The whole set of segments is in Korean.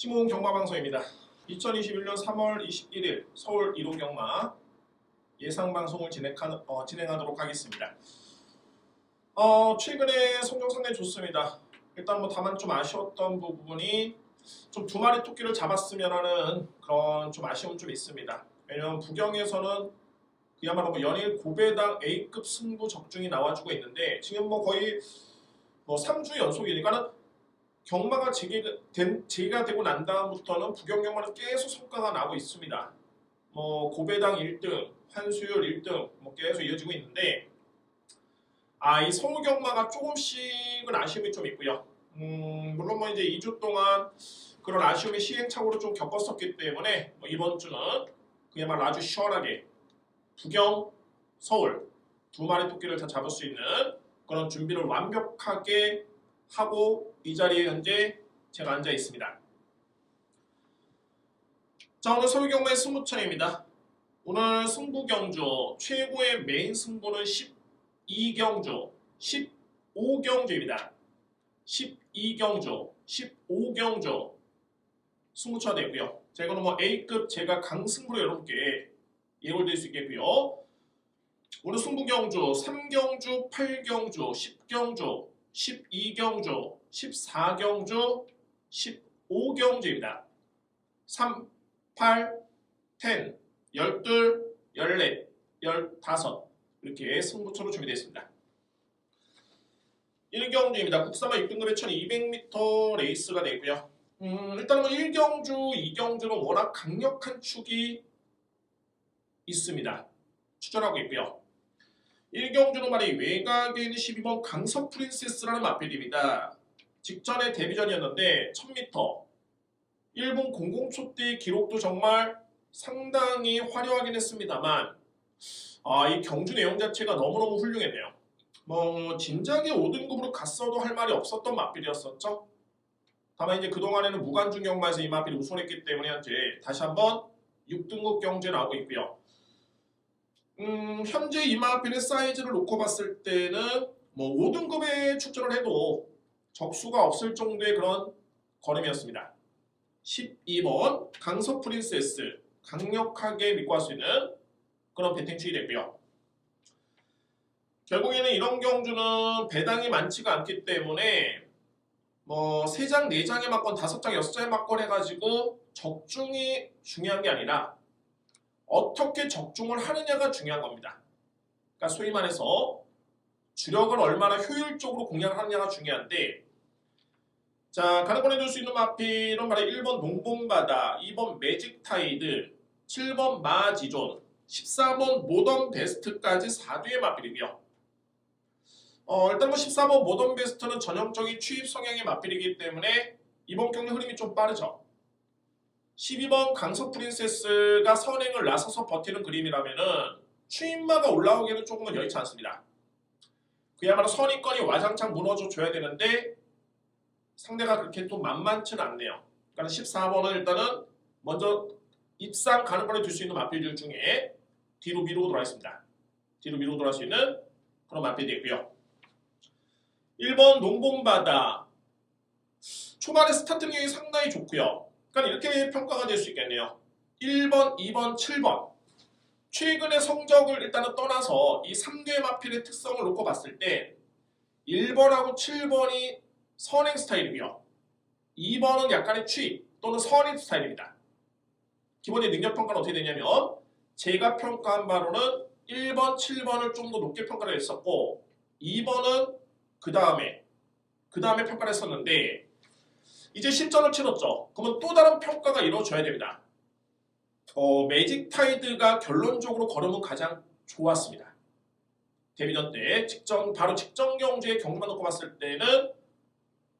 시공 경마방송입니다. 2021년 3월 21일 서울 1호 경마 예상방송을 진행하도록 하겠습니다. 최근에 성적 상당히 좋습니다. 일단 다만 좀 아쉬웠던 부분이 좀 두 마리 토끼를 잡았으면 하는 그런 좀 아쉬움은 좀 있습니다. 왜냐면 부경에서는 그야말로 연일 고배당 A급 승부 적중이 나와주고 있는데 지금 거의 3주 연속이니까는 경마가 재개가 되고 난 다음부터는 부경 경마는 계속 성과가 나고 있습니다. 고배당 1등, 환수율 1등 계속 이어지고 있는데 이 서울 경마가 조금씩은 아쉬움이 좀 있고요. 물론 이제 2주 동안 그런 아쉬움이 시행착오로 좀 겪었었기 때문에 이번 주는 그야말로 아주 시원하게 부경, 서울 두 마리 토끼를 다 잡을 수 있는 그런 준비를 완벽하게 하고 이 자리에 현재 제가 앉아 있습니다. 자, 오늘 서울 경마의 승부차입니다. 오늘 승부경주 최고의 메인 승부는 12경주, 15경주입니다. 12경주, 15경주 승부차가 되고요. 자, 이거는 A급 제가 강승부로 여러분께 예고를 드릴 수 있겠고요. 오늘 승부경주 3경주, 8경주, 10경주, 12경주, 14경주, 15경주입니다. 3, 8, 10, 12, 14, 15 이렇게 승부처로 준비되어 있습니다. 1경주입니다. 국사마 6등급의 1200m 레이스가 되고요. 일단은 1경주, 2경주는 워낙 강력한 축이 있습니다. 추천하고 있고요. 1경주는 말이 외곽에 있는 12번 강서 프린세스라는 마필입니다. 직전에 데뷔전이었는데 1000m 1분 00초 대 기록도 정말 상당히 화려하긴 했습니다만 이 경주 내용 자체가 너무너무 훌륭했네요. 진작에 5등급으로 갔어도 할 말이 없었던 마필이었었죠. 다만 이제 그동안에는 무관중 경마에서 이 마필이 우승했기 때문에 현재 다시 한번 6등급 경주에 나오고 있고요. 현재 이 마필의 사이즈를 놓고 봤을 때는 5등급에 출전을 해도 적수가 없을 정도의 그런 걸음이었습니다. 12번 강서 프린세스 강력하게 믿고 할 수 있는 그런 배팅축이 됐고요. 결국에는 이런 경주는 배당이 많지가 않기 때문에 3장, 4장에 맞건 5장, 6장에 맞건 해가지고 적중이 중요한 게 아니라 어떻게 적중을 하느냐가 중요한 겁니다. 그러니까 소위 말해서 주력을 얼마나 효율적으로 공략을 하느냐가 중요한데 자, 가능 보내줄 수 있는 마필은 바로 1번 농봄바다, 2번 매직타이드, 7번 마지존, 14번 모던 베스트까지 4두의 마필이고요. 일단 14번 모던 베스트는 전형적인 추입 성향의 마필이기 때문에 이번 경기 흐름이 좀 빠르죠. 12번 강서 프린세스가 선행을 나서서 버티는 그림이라면은 추임마가 올라오기에는 조금은 여의치 않습니다. 그야말로 선입권이 와장창 무너져줘야 되는데 상대가 그렇게 또 만만치는 않네요. 그러니까 14번은 일단은 먼저 입상 가능권을 둘 수 있는 마필들 중에 뒤로 미루고 돌아 있습니다. 뒤로 미루고 돌아갈 수 있는 그런 마필이 있고요. 1번 농봄바다 초반에 스타트 능력이 상당히 좋고요. 그러니까 이렇게 평가가 될 수 있겠네요. 1번, 2번, 7번 최근의 성적을 일단은 떠나서 이 3개 마필의 특성을 놓고 봤을 때 1번하고 7번이 선행 스타일이고요. 2번은 약간의 추입 또는 선입 스타일입니다. 기본의 능력평가는 어떻게 되냐면 제가 평가한 바로는 1번, 7번을 좀 더 높게 평가를 했었고 2번은 그 다음에 평가를 했었는데 이제 실전을 치렀죠. 그러면 또 다른 평가가 이루어져야 됩니다. 매직타이드가 결론적으로 걸음은 가장 좋았습니다. 데뷔전 때 바로 직전 경주의 경주만 놓고 봤을 때는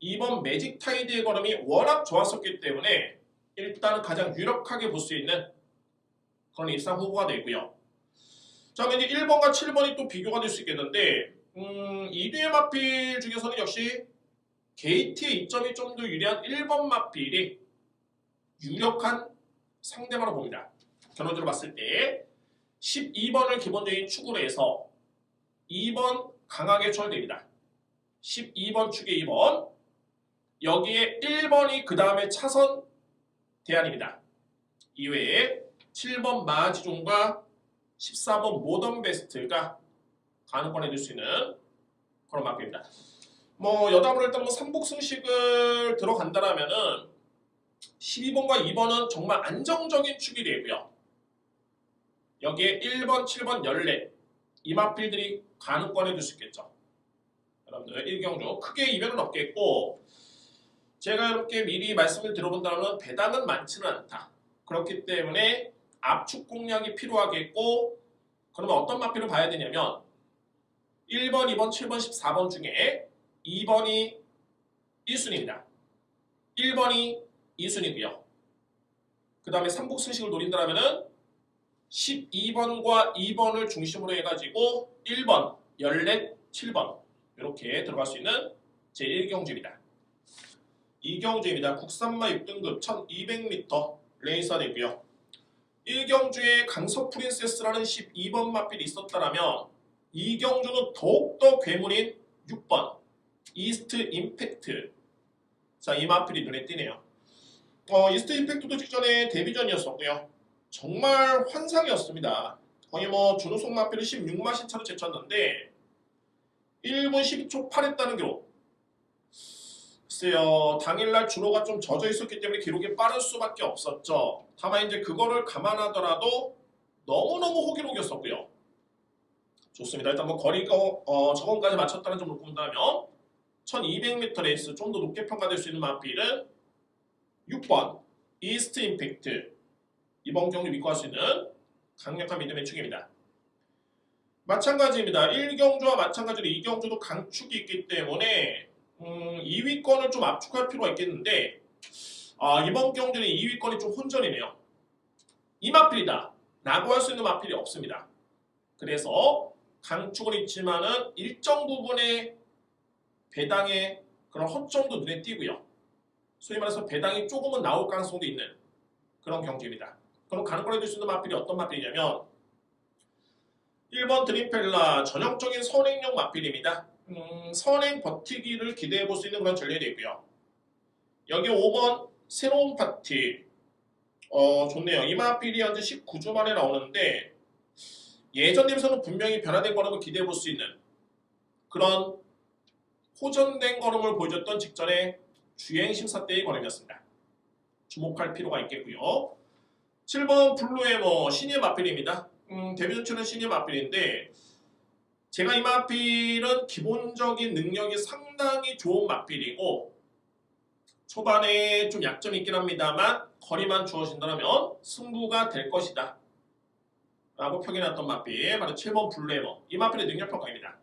이번 매직타이드의 걸음이 워낙 좋았었기 때문에 일단은 가장 유력하게 볼 수 있는 그런 입상 후보가 되고요. 자, 그럼 이제 1번과 7번이 또 비교가 될 수 있겠는데 2두의 마필 중에서는 역시 게이트의 이점이 좀 더 유리한 1번 마필이 유력한 상대마로 봅니다. 결론적으로 봤을 때 12번을 기본적인 축으로 해서 2번 강하게 추월됩니다. 12번 축의 2번 여기에 1번이 그 다음에 차선 대안입니다. 이외에 7번 마지종과 14번 모던 베스트가 가능권에 들 수 있는 그런 마필입니다. 뭐 여담으로 일단 뭐 삼복승식을 들어간다라면은 12번과 2번은 정말 안정적인 축이 되고요. 여기에 1번, 7번, 14 이 마필들이 가능권에 들 수 있겠죠. 여러분들 1경주 크게 이변은 없겠고, 제가 이렇게 미리 말씀을 들어본다면 배당은 많지는 않다. 그렇기 때문에 압축 공략이 필요하겠고, 그러면 어떤 마필을 봐야 되냐면 1번, 2번, 7번, 14번 중에 2번이 1순위입니다. 1번이 2순위고요. 그 다음에 삼복승식을 노린다면 12번과 2번을 중심으로 해가지고 1번, 14, 7번 이렇게 들어갈 수 있는 제1경주입니다. 2경주입니다. 국산마 6등급 1200m 레이서 되고요. 1경주에 강서 프린세스라는 12번 마필이 있었다면 2경주는 더욱더 괴물인 6번 이스트 임팩트. 자, 이 마필이 눈에 띄네요. 이스트 임팩트도 직전에 데뷔전이었었고요. 정말 환상이었습니다. 거의 뭐 준우승 마필을 16마신 차로 제쳤는데 1분 12초 8했다는 기록. 글쎄요, 당일날 준호가 좀 젖어 있었기 때문에 기록이 빠를 수밖에 없었죠. 다만 이제 그거를 감안하더라도 너무너무 호기록이었었고요. 좋습니다. 일단 뭐 거리가 저건까지 맞췄다는 점을 본다면 1200m 레이스 좀 더 높게 평가될 수 있는 마필은 6번 이스트 임팩트. 이번 경기 믿고 할 수 있는 강력한 믿음의 축입니다. 마찬가지입니다. 1경주와 마찬가지로 2경주도 강축이 있기 때문에 2위권을 좀 압축할 필요가 있겠는데, 이번 경주는 2위권이 좀 혼전이네요. 이 마필이다 라고 할 수 있는 마필이 없습니다. 그래서 강축은 있지만은 일정 부분의 배당의 그런 허점도 눈에 띄고요. 소위 말해서 배당이 조금은 나올 가능성도 있는 그런 경기입니다. 그럼 가능권에 들 수 있는 마필이 어떤 마필이냐면 1번 드림펠라 전형적인 선행용 마필입니다. 선행 버티기를 기대해 볼 수 있는 그런 전략이 있고요. 여기 5번 새로운 파티. 좋네요. 이 마필이 현재 19주 만에 나오는데 예전 대비해서는 분명히 변화된 걸음을 기대해 볼 수 있는 그런 호전된 걸음을 보여줬던 직전의 주행 심사 때의 걸음이었습니다. 주목할 필요가 있겠고요. 7번 블루에머 신예 마필입니다. 데뷔 전체는 신예 마필인데 제가 이 마필은 기본적인 능력이 상당히 좋은 마필이고 초반에 좀 약점이 있긴 합니다만 거리만 주어진다면 승부가 될 것이다 라고 표기해놨던 마필 바로 7번 블루에머. 이 마필의 능력 평가입니다.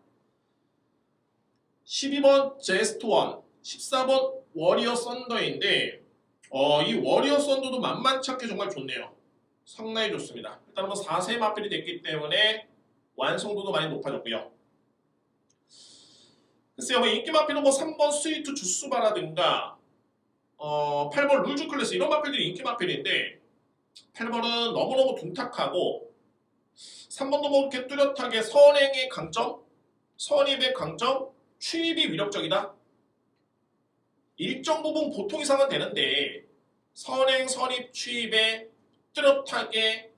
12번 제스트원, 14번 워리어 썬더인데 이 워리어 썬더도 만만치 않게 정말 좋네요. 상당히 좋습니다. 일단 뭐 4세 마필이 됐기 때문에 완성도도 많이 높아졌고요. 글쎄요, 뭐 인기 마필은 뭐 3번 스위트 주스바라든가 8번 룰즈 클래스 이런 마필들이 인기 마필인데 8번은 너무너무 둔탁하고 3번도 뭐 이렇게 뚜렷하게 선행의 강점, 선입의 강점, 추입이 위력적이다. 일정 부분 보통 이상은 되는데 선행, 선입, 추입에 뚜렷하게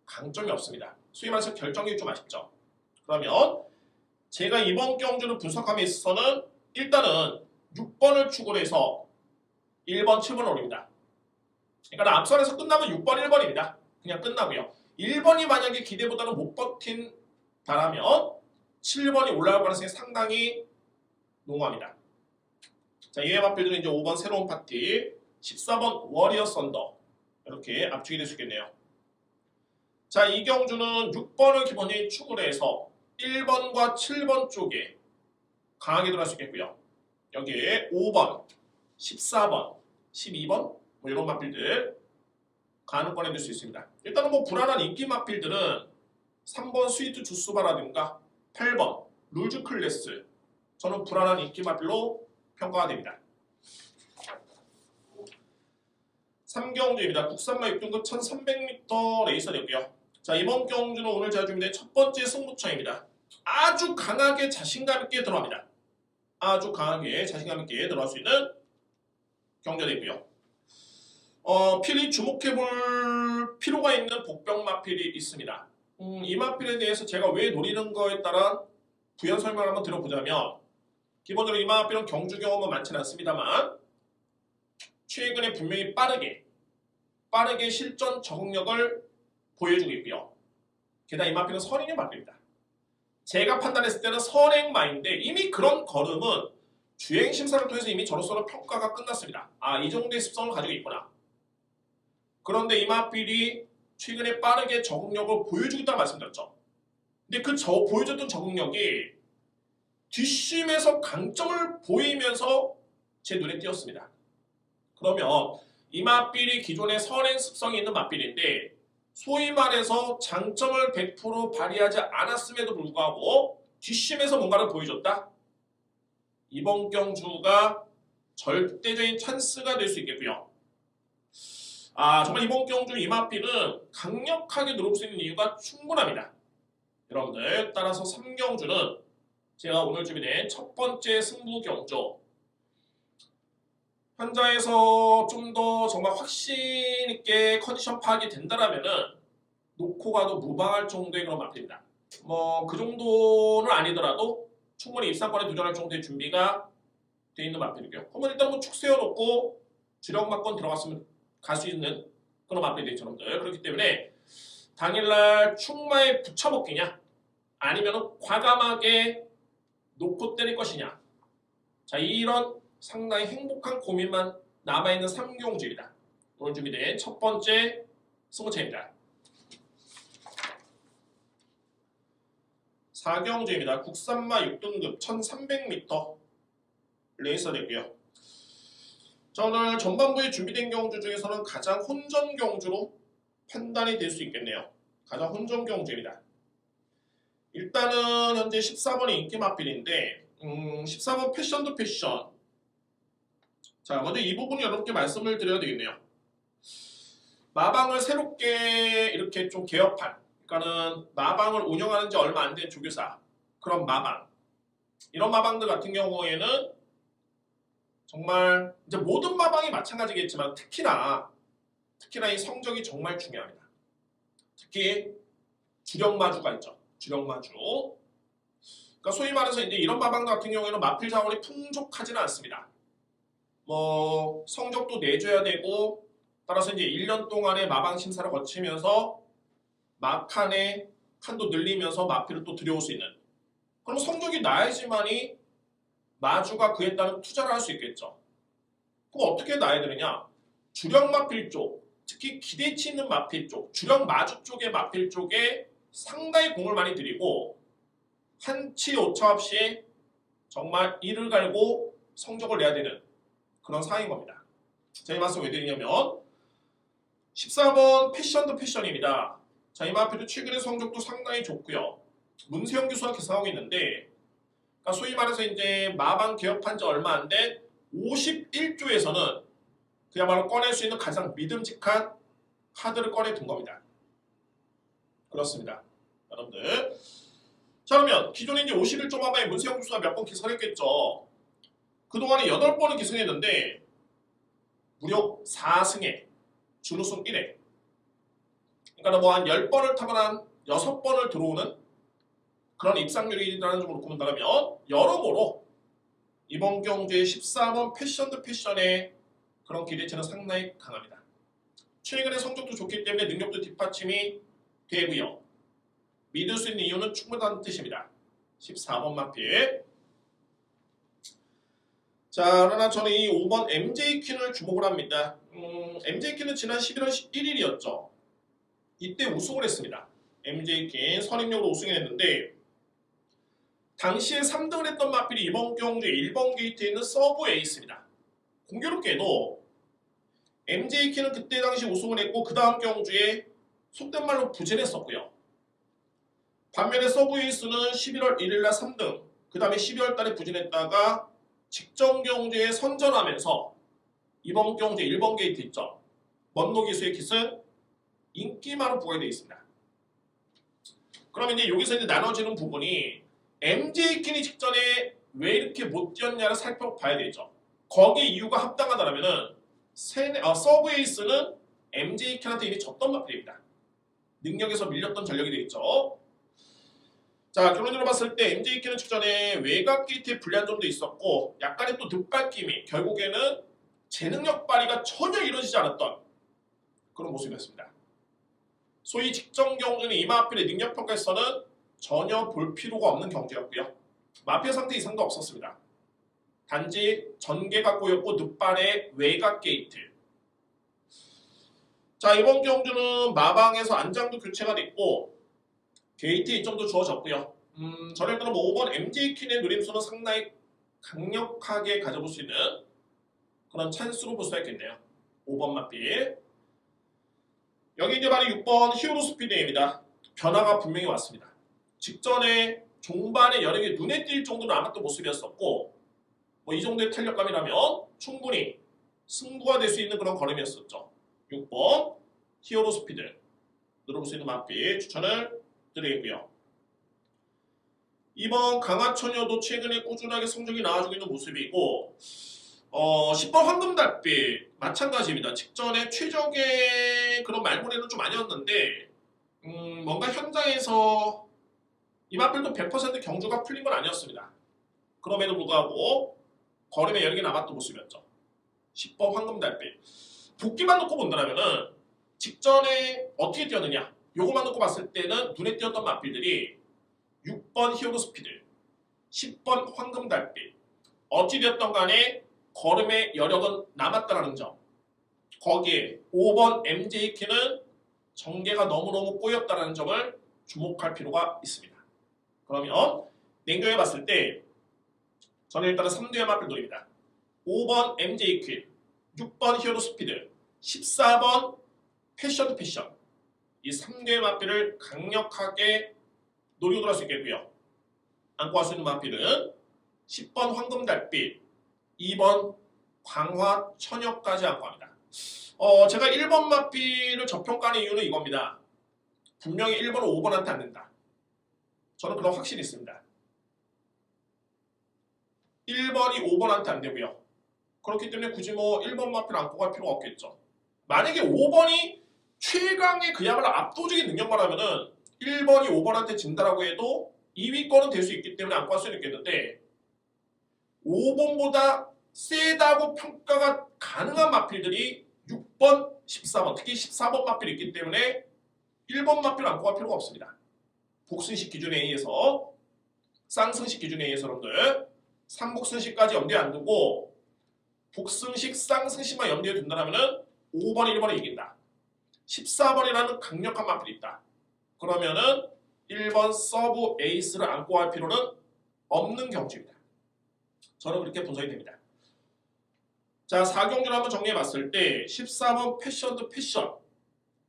강점이 없습니다. 소위 말해서 결정력이 좀 아쉽죠. 그러면 제가 이번 경주를 분석함에 있어서는 일단은 6번을 축으로 해서 1번, 7번을 올립니다. 그러니까 앞선에서 끝나면 6번, 1번입니다. 그냥 끝나고요. 1번이 만약에 기대보다는 못 버틴다라면 7번이 올라갈 가능성이 상당히 농후합니다. 자, 이외 마필들은 이제 5번 새로운 파티, 14번 워리어 썬더 이렇게 압축이 될 수 있겠네요. 자, 이 경주는 6번을 기본적인 축으로 해서 1번과 7번 쪽에 강하게 들어갈 수 있겠고요. 여기에 5번, 14번, 12번 뭐 이런 마필들 가능권에 들 수 있습니다. 일단은 뭐 불안한 인기 마필들은 3번 스위트 주스바라든가 8번 룰즈 클래스 저는 불안한 인기 마필로 평가가 됩니다. 3경주입니다. 국산마 6등급 1300m 레이서 되고요. 자, 이번 경주는 오늘 제가 준비된 첫 번째 승부처입니다. 아주 강하게 자신감 있게 들어갑니다. 아주 강하게 자신감 있게 들어갈 수 있는 경주가 되고요. 필히 주목해볼 필요가 있는 복병 마필이 있습니다. 이 마필에 대해서 제가 왜 노리는 거에 따라 부연 설명을 한번 들어보자면 기본적으로 이 마필은 경주 경험은 많지는 않습니다만 최근에 분명히 빠르게 실전 적응력을 보여주고 있고요. 게다가 이 마필은 선행의 마필입니다. 제가 판단했을 때는 선행마인데 이미 그런 걸음은 주행 심사를 통해서 이미 저로서는 평가가 끝났습니다. 아, 이 정도의 습성을 가지고 있구나. 그런데 이 마필이 최근에 빠르게 적응력을 보여주고 있다고 말씀드렸죠. 근데 그 보여줬던 적응력이 뒷심에서 강점을 보이면서 제 눈에 띄었습니다. 그러면 이 마필이 기존의 선행 습성이 있는 마필인데 소위 말해서 장점을 100% 발휘하지 않았음에도 불구하고 뒷심에서 뭔가를 보여줬다? 이번 경주가 절대적인 찬스가 될 수 있겠고요. 정말 이번 경주 이 마필은 강력하게 누를 수 있는 이유가 충분합니다. 여러분들 따라서 3경주는 제가 오늘 준비된 첫 번째 승부 경주 현장에서 좀 더 정말 확신 있게 컨디션 파악이 된다라면은 놓고 가도 무방할 정도의 그런 마필입니다. 그 정도는 아니더라도 충분히 입상권에 도전할 정도의 준비가 되어 있는 마필이고요. 그러면 일단 축 세워놓고 주력 막권 들어갔으면 갈 수 있는 그런 마필이 되죠, 여러분들. 그렇기 때문에 당일날 축마에 붙여먹기냐 아니면 과감하게 놓고 때릴 것이냐. 자, 이런 상당히 행복한 고민만 남아있는 3경주입니다. 오늘 준비된 첫 번째 승부차입니다. 4경주입니다. 국산마 6등급 1300m 레이서 되고요. 자, 오늘 전반부에 준비된 경주 중에서는 가장 혼전 경주로 판단이 될 수 있겠네요. 가장 혼전 경주입니다. 일단은 현재 14번이 인기 마필인데 14번 패션 도 패션. 자, 먼저 이 부분 여러분께 말씀을 드려야 되겠네요. 마방을 새롭게 이렇게 좀 개업한, 그러니까는 마방을 운영하는 지 얼마 안 된 조교사, 그런 마방, 이런 마방들 같은 경우에는 정말 이제 모든 마방이 마찬가지겠지만 특히나 이 성적이 정말 중요합니다. 특히 주력마주가 있죠. 주력마주. 그러니까 소위 말해서 이제 이런 마방들 같은 경우에는 마필 자원이 풍족하지는 않습니다. 성적도 내줘야 되고, 따라서 이제 1년 동안의 마방 심사를 거치면서 막판에 칸도 늘리면서 마필을 또 들여올 수 있는, 그럼 성적이 나야지만이 마주가 그에 따른 투자를 할 수 있겠죠. 그럼 어떻게 나야 되느냐? 주력 마필 쪽, 특히 기대치 있는 마필 쪽, 주력 마주 쪽의 마필 쪽에 상당히 공을 많이 들이고 한치 오차 없이 정말 이를 갈고 성적을 내야 되는 그런 상황인 겁니다. 자, 이 말씀 왜 드리냐면 14번 패션 도 패션입니다. 자, 이 마필도 최근의 성적도 상당히 좋고요. 문세영 교수가 계산하고 있는데, 그러니까 소위 말해서 이제 마방 개업한 지 얼마 안 된 51조에서는 그야말로 꺼낼 수 있는 가장 믿음직한 카드를 꺼내 둔 겁니다. 그렇습니다, 여러분들. 자, 그러면 기존에 이제 51조 마방에 문세영 교수가 몇 번 기선했겠죠. 그동안에 8번을 기승했는데 무려 4승에 준우승 1회. 그러니까 뭐 한 10번을 타면 한 6번을 들어오는 그런 입상률이라는 점으로 본다면 여러모로 이번 경주의 14번 패션 도 패션의 그런 기대치는 상당히 강합니다. 최근에 성적도 좋기 때문에 능력도 뒷받침이 되고요. 믿을 수 있는 이유는 충분하다는 뜻입니다. 14번 마필. 자, 그러나 저는 이 5번 MJ퀸을 주목을 합니다. MJ퀸은 지난 11월 11일이었죠. 이때 우승을 했습니다. MJ퀸 선임력으로 우승했는데 당시에 3등을 했던 마필이 이번 경주에 1번 게이트에 있는 서브 에이스입니다. 공교롭게도 MJ퀸은 그때 당시 우승을 했고 그 다음 경주에 속된 말로 부진했었고요. 반면에 서브 에이스는 11월 1일날 3등, 그 다음에 12월 달에 부진했다가 직전 경주에 선전하면서 이번 경주에 1번 게이트 있죠. 먼로 기수의 킷은 인기만으로 부각이 되어 있습니다. 그럼 이제 여기서 이제 나눠지는 부분이 MJ퀸이 직전에 왜 이렇게 못 뛰었냐를 살펴봐야 되죠. 거기에 이유가 합당하다면 서브 에이스는 MJK한테 이미 졌던 마필입니다. 능력에서 밀렸던 전력이 되겠죠. 자, 결론적으로 봤을 때 MJK는 직전에 외곽 게이트에 불리한 점도 있었고 약간의 또 득발김이 결국에는 제 능력 발휘가 전혀 이루어지지 않았던 그런 모습이었습니다. 소위 직전 경주는 이 마필의 능력 평가에서는 전혀 볼 필요가 없는 경주였고요. 마필 상태 이상도 없었습니다. 단지 전개가 꼬였고 늑발의 외곽 게이트. 자, 이번 경주는 마방에서 안장도 교체가 됐고 게이트 이점도 주어졌고요. 저는 일단 5번 MJ킨의 누림수는 상당히 강력하게 가져볼 수 있는 그런 찬스로 볼 수가 있겠네요. 5번 마필. 여기 이제 바로 6번 히어로 스피드입니다. 변화가 분명히 왔습니다. 직전에 종반의 여력이 눈에 띌 정도는 남았던 모습이었었고 뭐 이 정도의 탄력감이라면 충분히 승부가 될 수 있는 그런 걸음이었었죠. 6번 히어로 스피드 누려볼 수 있는 마필 추천을 드리겠고요. 2번 강화처녀도 최근에 꾸준하게 성적이 나와주고 있는 모습이고 10번 황금달빛 마찬가지입니다. 직전에 최적의 그런 말고리는 좀 아니었는데 뭔가 현장에서 이 마필도 100% 경주가 풀린 건 아니었습니다. 그럼에도 불구하고 걸음에 여력이 남았던 모습이었죠. 10번 황금달빛 복귀만 놓고 본다면은 직전에 어떻게 뛰었느냐 요거만 놓고 봤을 때는 눈에 띄었던 마필들이 6번 히어로 스피드 10번 황금달빛 어찌 되었던 간에 걸음의 여력은 남았다는 점 거기에 5번 MJK는 전개가 너무너무 꼬였다는 점을 주목할 필요가 있습니다. 그러면 냉정히 봤을 때 저는 일단은 3두의 마필 노립니다. 5번 MJK 6번 히어로 스피드 14번 패션 이 3개의 마필을 강력하게 노리고 들어갈 수 있겠고요. 안고 갈 수 있는 마필은 10번 황금달빛 2번 광화처녀까지 안고 합니다. 제가 1번 마필을 저평가하는 이유는 이겁니다. 분명히 1번은 5번한테 안 된다. 저는 그런 확신이 있습니다. 1번이 5번한테 안 되고요. 그렇기 때문에 굳이 뭐 1번 마필 안고 갈 필요가 없겠죠. 만약에 5번이 최강의 그야말로 압도적인 능력만 하면은 1번이 5번한테 진다라고 해도 2위권은 될 수 있기 때문에 안고 갈 수는 있겠는데 5번보다 세다고 평가가 가능한 마필들이 6번, 14번, 특히 14번 마필이 있기 때문에 1번 마필 안고 갈 필요가 없습니다. 복승식 기준에 의해서 쌍승식 기준에 의해서 여러분들 3복승식까지 염두에 안 두고 복승식, 쌍승식만 염두에 둔다면 5번, 1번이 이긴다. 14번이라는 강력한 마필이 있다. 그러면은 1번 서브 에이스를 안고 갈 필요는 없는 경주입니다. 저는 그렇게 분석이 됩니다. 자, 4경주를 한번 정리해 봤을 때 14번 패션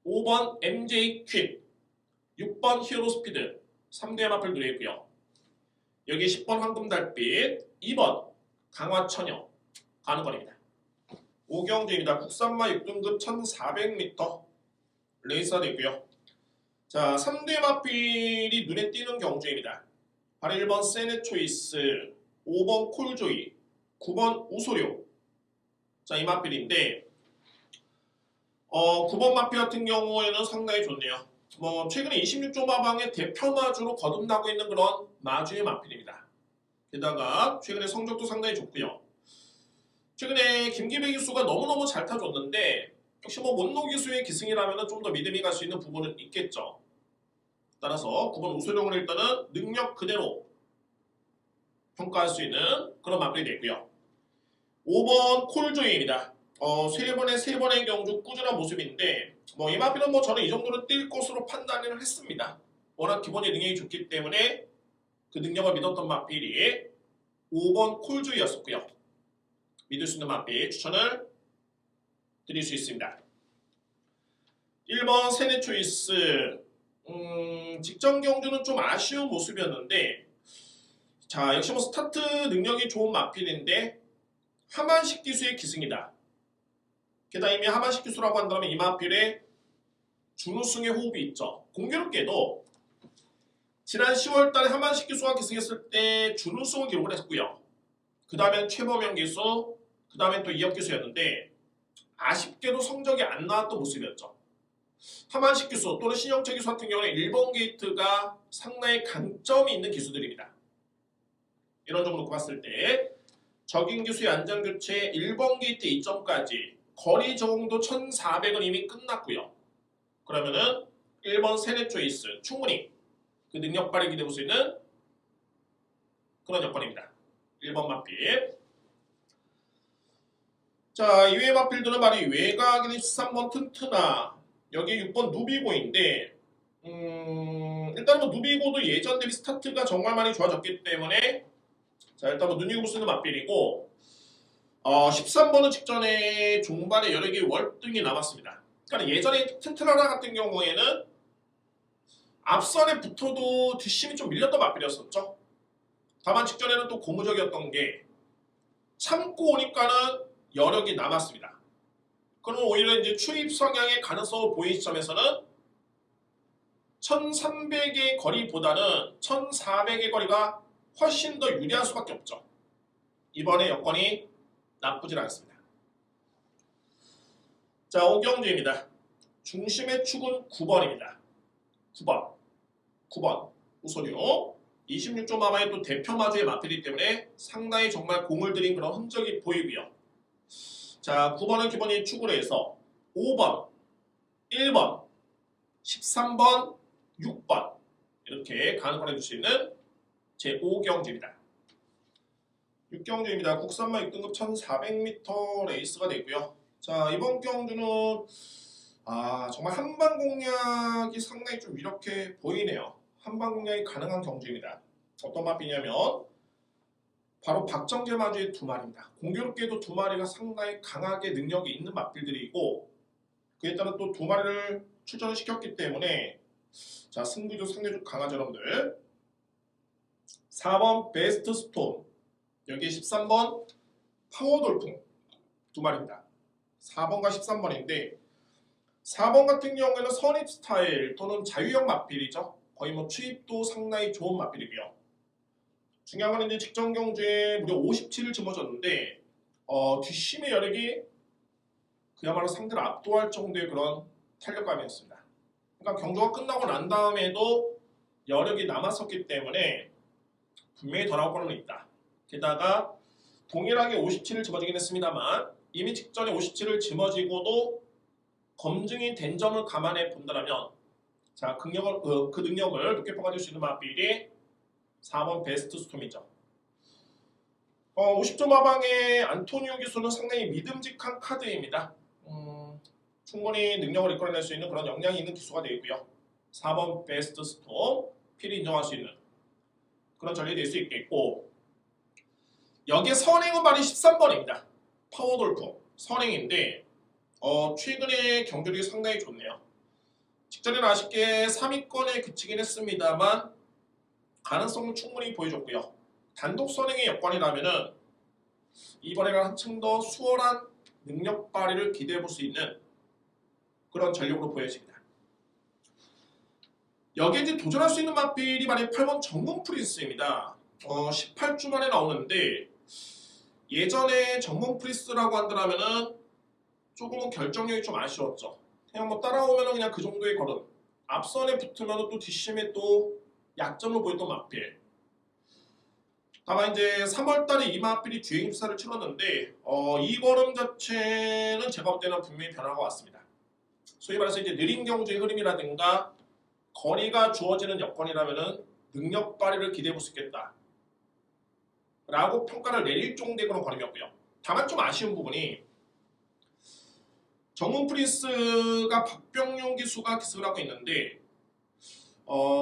5번 MJ 퀸 6번 히어로 스피드 3대의 마필 누려있고요. 여기 10번 황금달빛 2번 강화처녀 가는 거리입니다. 5경주입니다. 국산마 6등급 1400m 레이스가 되고요. 자, 3대 마필이 눈에 띄는 경주입니다. 바로 1번 세네초이스 5번 콜조이 9번 우소룡 자, 이 마필인데 9번 마필 같은 경우에는 상당히 좋네요. 뭐 최근에 26조 마방의 대표 마주로 거듭나고 있는 그런 마주의 마필입니다. 게다가 최근에 성적도 상당히 좋고요. 최근에 김기배 기수가 너무너무 잘 타줬는데 역시 뭐 못노 기수의 기승이라면 좀 더 믿음이 갈 수 있는 부분은 있겠죠. 따라서 9번 우소룡을 일단은 능력 그대로 평가할 수 있는 그런 마필이 됐고요. 5번 콜조이입니다. 3번의 경주 꾸준한 모습인데 뭐 이 마필은 뭐 저는 이 정도는 뛸 것으로 판단을 했습니다. 워낙 기본의 능력이 좋기 때문에 그 능력을 믿었던 마필이 5번 콜조이였었고요. 믿을 수 있는 마필 추천을 드릴 수 있습니다. 1번 세네초이스 직전 경주는 좀 아쉬운 모습이었는데 자, 역시 뭐 스타트 능력이 좋은 마필인데 하만식 기수의 기승이다. 게다가 이미 하만식 기수라고 한다면 이 마필에 준우승의 호흡이 있죠. 공교롭게도 지난 10월달에 하만식 기수가 기승했을 때 준우승을 기록을 했고요. 그 다음엔 최범영 기수, 그 다음엔 또 이혁 기수였는데 아쉽게도 성적이 안 나왔던 모습이었죠. 하만식 기수 또는 신영철 기수 같은 경우는 1번 게이트가 상당히 강점이 있는 기수들입니다. 이런 점으로 놓고 봤을 때 적인 기수의 안전교체 1번 게이트 2점까지 거리 적응도 1400은 이미 끝났고요. 그러면은 1번 세네 초이스 충분히 그 능력 발휘 기대해 볼 수 있는 그런 여건입니다. 1번 맞필. 자, 이외의 맞필들은 말이 외곽인 13번 튼튼아, 여기 6번 누비고인데 일단 뭐 누비고도 예전 대비 스타트가 정말 많이 좋아졌기 때문에 자, 일단 뭐 눈여겨볼 수 있는 맞필이고 13번은 직전에 종반에 여러 개의 월등히 남았습니다. 그러니까 예전에 튼튼하나 같은 경우에는 앞선에 붙어도 뒷심이 좀 밀렸던 맞필이었었죠. 다만 직전에는 또 고무적이었던 게 참고 오니까는 여력이 남았습니다. 그럼 오히려 이제 추입 성향의 가능성을 보인 시점에서는 1300의 거리보다는 1400의 거리가 훨씬 더 유리할 수밖에 없죠. 이번에 여건이 나쁘진 않습니다. 자, 오경주입니다. 중심의 축은 9번입니다. 9번 우소류 26조 마마의 또 대표 마주의 마필이기 때문에 상당히 정말 공을 들인 그런 흔적이 보이고요. 자, 9번은 기본이 축으로 해서 5번, 1번, 13번, 6번 이렇게 가능할 수 있는 제5경주입니다. 6경주입니다. 국산마 6등급 1400m 레이스가 되고요. 자, 이번 경주는 정말 한방 공략이 상당히 좀 이렇게 보이네요. 한방 공략이 가능한 경주입니다. 어떤 마필이냐면 바로 박정재 마주의 두 마리입니다. 공교롭게도 두 마리가 상당히 강하게 능력이 있는 마필들이고 그에 따라 또 두 마리를 출전을 시켰기 때문에 자, 승부도 상대적으로 강하죠, 여러분들. 4번 베스트 스톰, 여기 13번 파워돌풍 두 마리입니다. 4번과 13번인데 4번 같은 경우에는 선입 스타일 또는 자유형 마필이죠. 거의 뭐 추입도 상당히 좋은 마필이고요. 중요한 건 이제 직전 경주에 무려 57을 짊어졌는데 뒷심의 여력이 그야말로 상대를 압도할 정도의 그런 탄력감이었습니다. 그러니까 경주가 끝나고 난 다음에도 여력이 남았었기 때문에 분명히 더 나올 거는 있다. 게다가 동일하게 57을 짊어지긴 했습니다만 이미 직전에 57을 짊어지고도 검증이 된 점을 감안해 본다면 자, 그 능력을 높게 평가될 수 있는 마필이 4번 베스트 스톰이죠. 50조 마방의 안토니오 기수는 상당히 믿음직한 카드입니다. 충분히 능력을 이끌어낼 수 있는 그런 역량이 있는 기수가 되고요. 4번 베스트 스톰 필히 인정할 수 있는 그런 전략이 될 수 있겠고 여기에 선행은 말이 13번입니다. 파워돌프 선행인데 최근에 경주력이 상당히 좋네요. 직전에는 아쉽게 3위권에 그치긴 했습니다만 가능성은 충분히 보여줬고요. 단독 선행의 여건이라면은 이번에는 한층 더 수월한 능력 발휘를 기대해 볼 수 있는 그런 전력으로 보여집니다. 여기에 이제 도전할 수 있는 마필이 만약 8번 정문 프린스입니다. 18주 만에 나오는데 예전에 정문 프린스라고 한다면은 조금은 결정력이 좀 아쉬웠죠. 그냥 뭐 따라오면은 그냥 그 정도의 걸음. 앞선에 붙으면은 또 뒷심에 또 약점을 보였던 마필. 다만 이제 3월달에 이 마필이 주행 입사를 치렀는데 이 걸음 자체는 제가 볼 때는 분명히 변화가 왔습니다. 소위 말해서 이제 느린 경주의 흐름이라든가 거리가 주어지는 여건이라면은 능력 발휘를 기대해 볼 수 있겠다. 라고 평가를 내릴 정도의 그런 걸음이었고요. 다만 좀 아쉬운 부분이 정문 프린스가 박병용 기수가 기승을 하고 있는데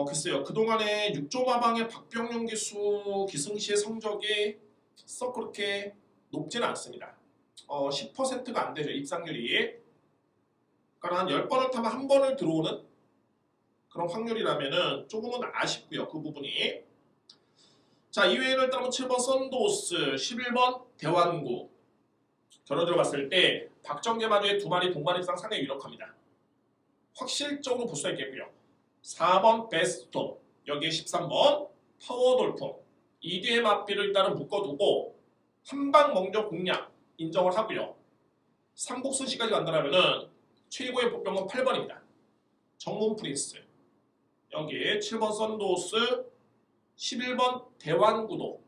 글쎄요. 그동안에 6조 마방의 박병용 기수 기승 시의 성적이 썩 그렇게 높지는 않습니다. 10%가 안 되죠. 입상률이. 그러니까 한 10번을 타면 한 번을 들어오는 그런 확률이라면은 조금은 아쉽고요. 그 부분이. 자, 이외에는 따로 7번 썬도스, 11번 대환구 결혼으로 봤을 때 박정재 마주의 두 마리 동반 입상 상당히 유력합니다. 확실적으로 볼 수 있겠고요. 4번 베스트, 여기에 13번 파워돌풍 이 뒤의 마필을 일단은 묶어두고 한방 먼저 공략 인정을 하고요. 삼복순시까지 간다라면은 최고의 복병은 8번입니다. 정문 프린스. 여기에 7번 썬도스, 11번 대환구도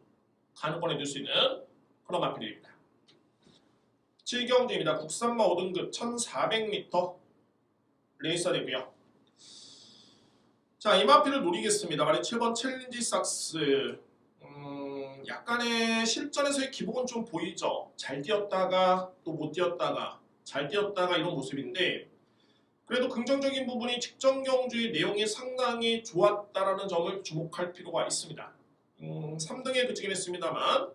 가는 건 해줄 수 있는 그런 마필입니다. 7경주입니다. 국산마 5등급 1400m 레이서 되고요. 자, 이 마필을 노리겠습니다. 말이 7번 챌린지 삭스. 약간의 실전에서의 기복은 좀 보이죠. 잘 뛰었다가 또 못 뛰었다가 잘 뛰었다가 이런 모습인데 그래도 긍정적인 부분이 직전 경주의 내용이 상당히 좋았다라는 점을 주목할 필요가 있습니다. 3등에 그치긴 했습니다만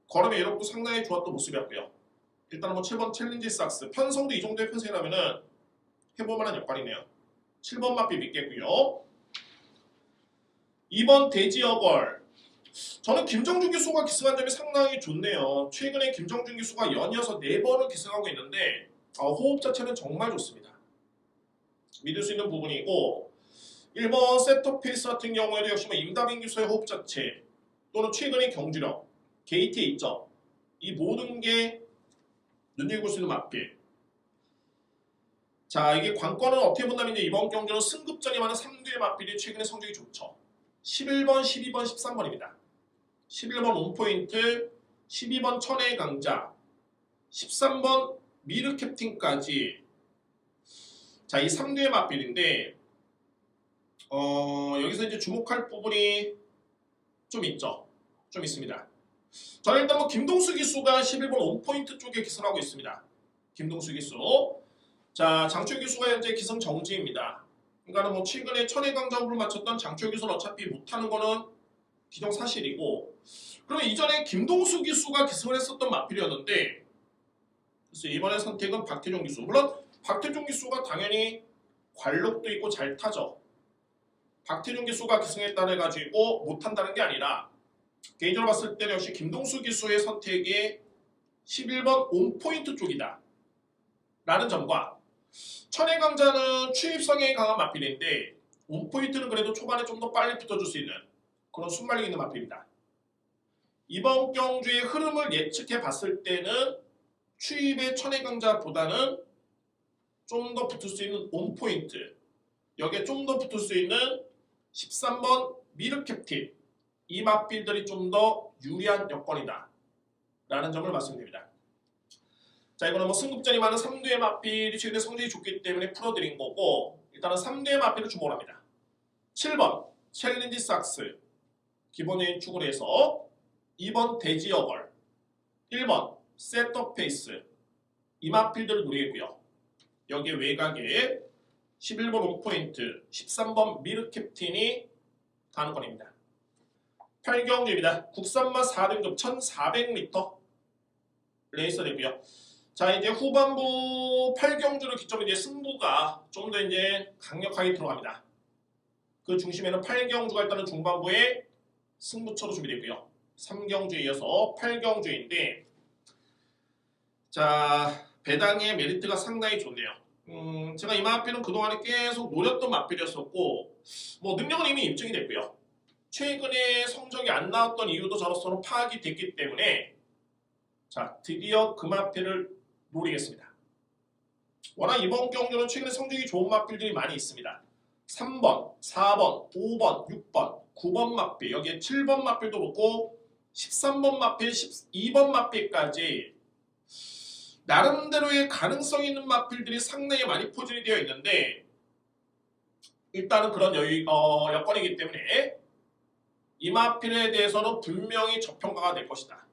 걸음의 여력도 상당히 좋았던 모습이었고요. 일단은 뭐 7번 챌린지 삭스 편성도 이 정도의 편성이라면은 해볼만한 역할이네요. 7번 마필 믿겠고요. 2번 대지어걸. 저는 김정준 기수가 기승한 점이 상당히 좋네요. 최근에 김정준 기수가 연이어서 4번을 기승하고 있는데 호흡 자체는 정말 좋습니다. 믿을 수 있는 부분이고 1번 셋톱 페이스 같은 경우에도 역시 뭐 임다빈 기수의 호흡 자체 또는 최근의 경주력, 게이트에 있죠. 이 모든 게 눈여겨볼 수 있는 마필. 자, 이게 관건은 어떻게 본다면 이제 이번 경주는 승급전이 많은 3두의 마필이 최근에 성적이 좋죠. 11번, 12번, 13번입니다. 11번 온포인트, 12번 천혜의 강자, 13번 미르 캡틴까지. 자, 이 3두의 마필인데 여기서 이제 주목할 부분이 좀 있죠. 좀 있습니다. 저는 일단 뭐 김동수 기수가 11번 온포인트 쪽에 기승하고 있습니다. 김동수 기수. 자, 장철 기수가 현재 기승 정지입니다. 그러니까 뭐 최근에 천혜 강자부를 마쳤던 장철 기수는 어차피 못하는 거는 기정사실이고 그러면 이전에 김동수 기수가 기승을 했었던 마필이었는데 그래서 이번에 선택은 박태종 기수. 물론 박태종 기수가 당연히 관록도 있고 잘 타죠. 박태종 기수가 기승했다고 해가지고 못한다는 게 아니라 개인적으로 봤을 때는 역시 김동수 기수의 선택이 11번 온포인트 쪽이다 라는 점과 천혜 강자는 추입성에 강한 마필인데 온포인트는 그래도 초반에 좀 더 빨리 붙어줄 수 있는 그런 순발력 있는 마필입니다. 이번 경주의 흐름을 예측해 봤을 때는 추입의 천혜 강자보다는 좀 더 붙을 수 있는 온포인트, 여기에 좀 더 붙을 수 있는 13번 미르 캡틴, 이 마필들이 좀 더 유리한 여건이다 라는 점을 말씀드립니다. 자, 이거는 뭐 승급전이 많은 3두의 마필이 최근에 성적이 좋기 때문에 풀어드린 거고 일단은 3두의 마필을 주목을 합니다. 7번 챌린지 삭스 기본적인 축으로 해서 2번 대지어걸, 1번 셋업 페이스 이 마필들을 노리겠고요. 여기에 외곽에 11번 온포인트, 13번 미르 캡틴이 가는 건입니다. 8경주입니다. 국산마 4등급 1400m 레이서 되고요. 자, 이제 후반부 8경주를 기점으로 이제 승부가 좀 더 이제 강력하게 들어갑니다. 그 중심에는 8경주가 일단은 중반부에 승부처로 준비되고요. 3경주에 이어서 8경주인데 자, 배당의 메리트가 상당히 좋네요. 제가 이 마필은 그동안에 계속 노렸던 마필이었었고 뭐 능력은 이미 입증이 됐고요. 최근에 성적이 안 나왔던 이유도 저로서는 파악이 됐기 때문에 자, 드디어 그 마필을 노리겠습니다. 워낙 이번 경주는 최근에 성적이 좋은 마필들이 많이 있습니다. 3번, 4번, 5번, 6번, 9번 마필, 여기에 7번 마필도 그렇고 13번 마필, 12번 마필까지 나름대로의 가능성 있는 마필들이 상당히 많이 포진이 되어 있는데 일단은 그런 여건이기 때문에 이 마필에 대해서는 분명히 저평가가 될 것이다.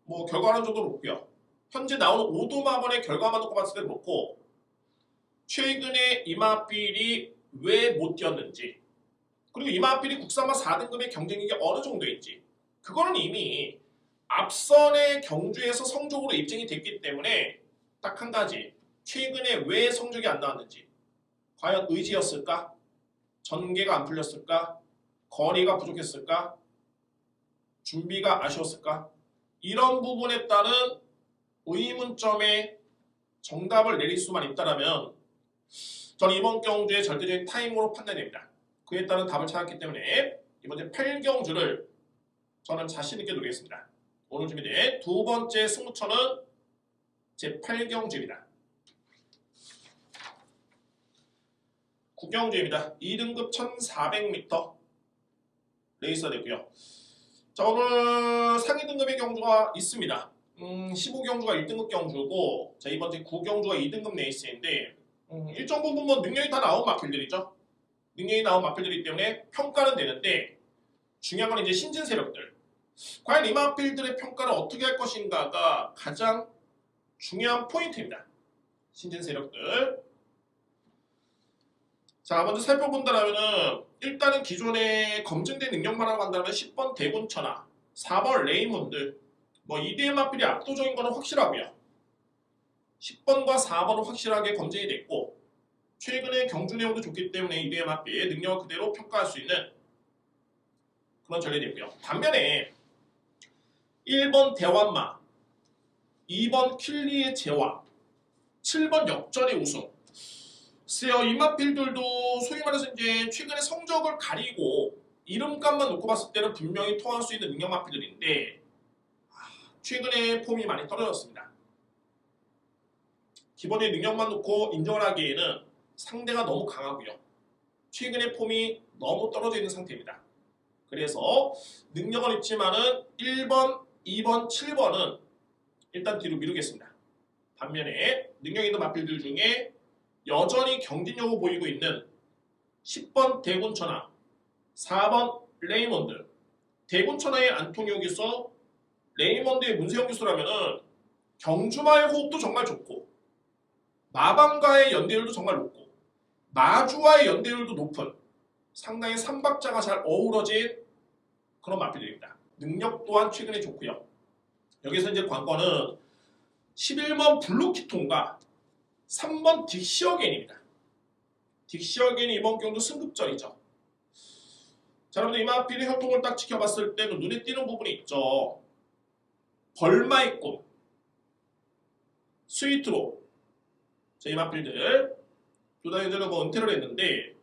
뭐 결과는 좀 더 높고요. 현재 나오는 오도마번의 결과만 놓고 봤을 때 그렇고 최근에 이 마필이 왜 못 뛰었는지 그리고 이 마필이 국산마 4등급의 경쟁력이 어느 정도인지 그거는 이미 앞선의 경주에서 성적으로 입증이 됐기 때문에 딱 한 가지 최근에 왜 성적이 안 나왔는지 과연 의지였을까? 전개가 안 풀렸을까? 거리가 부족했을까? 준비가 아쉬웠을까? 이런 부분에 따른 의문점에 정답을 내릴 수만 있다면 저는 이번 경주의 절대적인 타임으로 판단됩니다. 그에 따른 답을 찾았기 때문에 이번 8경주를 저는 자신 있게 노리겠습니다. 오늘 준비된 두 번째 승부처는 제8경주입니다. 9경주입니다. 2등급 1400m 레이서 되고요. 자, 오늘 상위 등급의 경주가 있습니다. 15경주가 1등급 경주고, 자, 이번 주 9경주가 2등급 레이스인데, 일정 부분 뭐 능력이 다 나온 마필들이죠. 능력이 나온 마필들이기 때문에 평가는 되는데, 중요한 건 이제 신진 세력들. 과연 이 마필들의 평가를 어떻게 할 것인가가 가장 중요한 포인트입니다. 신진 세력들. 자, 먼저 살펴본다면은 일단은 기존에 검증된 능력만하고 한다면 10번 대군천하, 4번 레이몬드, 뭐 이대의 마필이 압도적인 거는 확실하고요. 10번과 4번은 확실하게 검증이 됐고, 최근에 경주 내용도 좋기 때문에 이대의 마필의 능력을 그대로 평가할 수 있는 그런 전례되고요. 반면에 1번 대환마, 2번 킬리의 제왕, 7번 역전의 우승. 글쎄요, 이 마필들도 소위 말해서 이제 최근에 성적을 가리고 이름값만 놓고 봤을 때는 분명히 통할 수 있는 능력 마필들인데, 최근에 폼이 많이 떨어졌습니다. 기본의 능력만 놓고 인정을 하기에는 상대가 너무 강하고요. 최근에 폼이 너무 떨어져 있는 상태입니다. 그래서 능력은 있지만은 1번, 2번, 7번은 일단 뒤로 미루겠습니다. 반면에 능력 있는 마필들 중에 여전히 경진력을 보이고 있는 10번 대군천하, 4번 레이몬드. 대군천하의 안토니오 기수, 레이몬드의 문세영 기수라면은 경주마의 호흡도 정말 좋고, 마방과의 연대율도 정말 높고, 마주와의 연대율도 높은 상당히 삼박자가 잘 어우러진 그런 마필들입니다. 능력 또한 최근에 좋고요. 여기서 이제 관건은 11번 블루키톤과 3번 딕시어겐입니다. 딕시어겐이 이번 경주 승급전이죠. 자, 여러분들 이 마필의 혈통을 딱 지켜봤을 때는 눈에 띄는 부분이 있죠. 벌마의 꿈, 스위트로. 자, 이 마필들 두 달 전에 뭐 은퇴를 했는데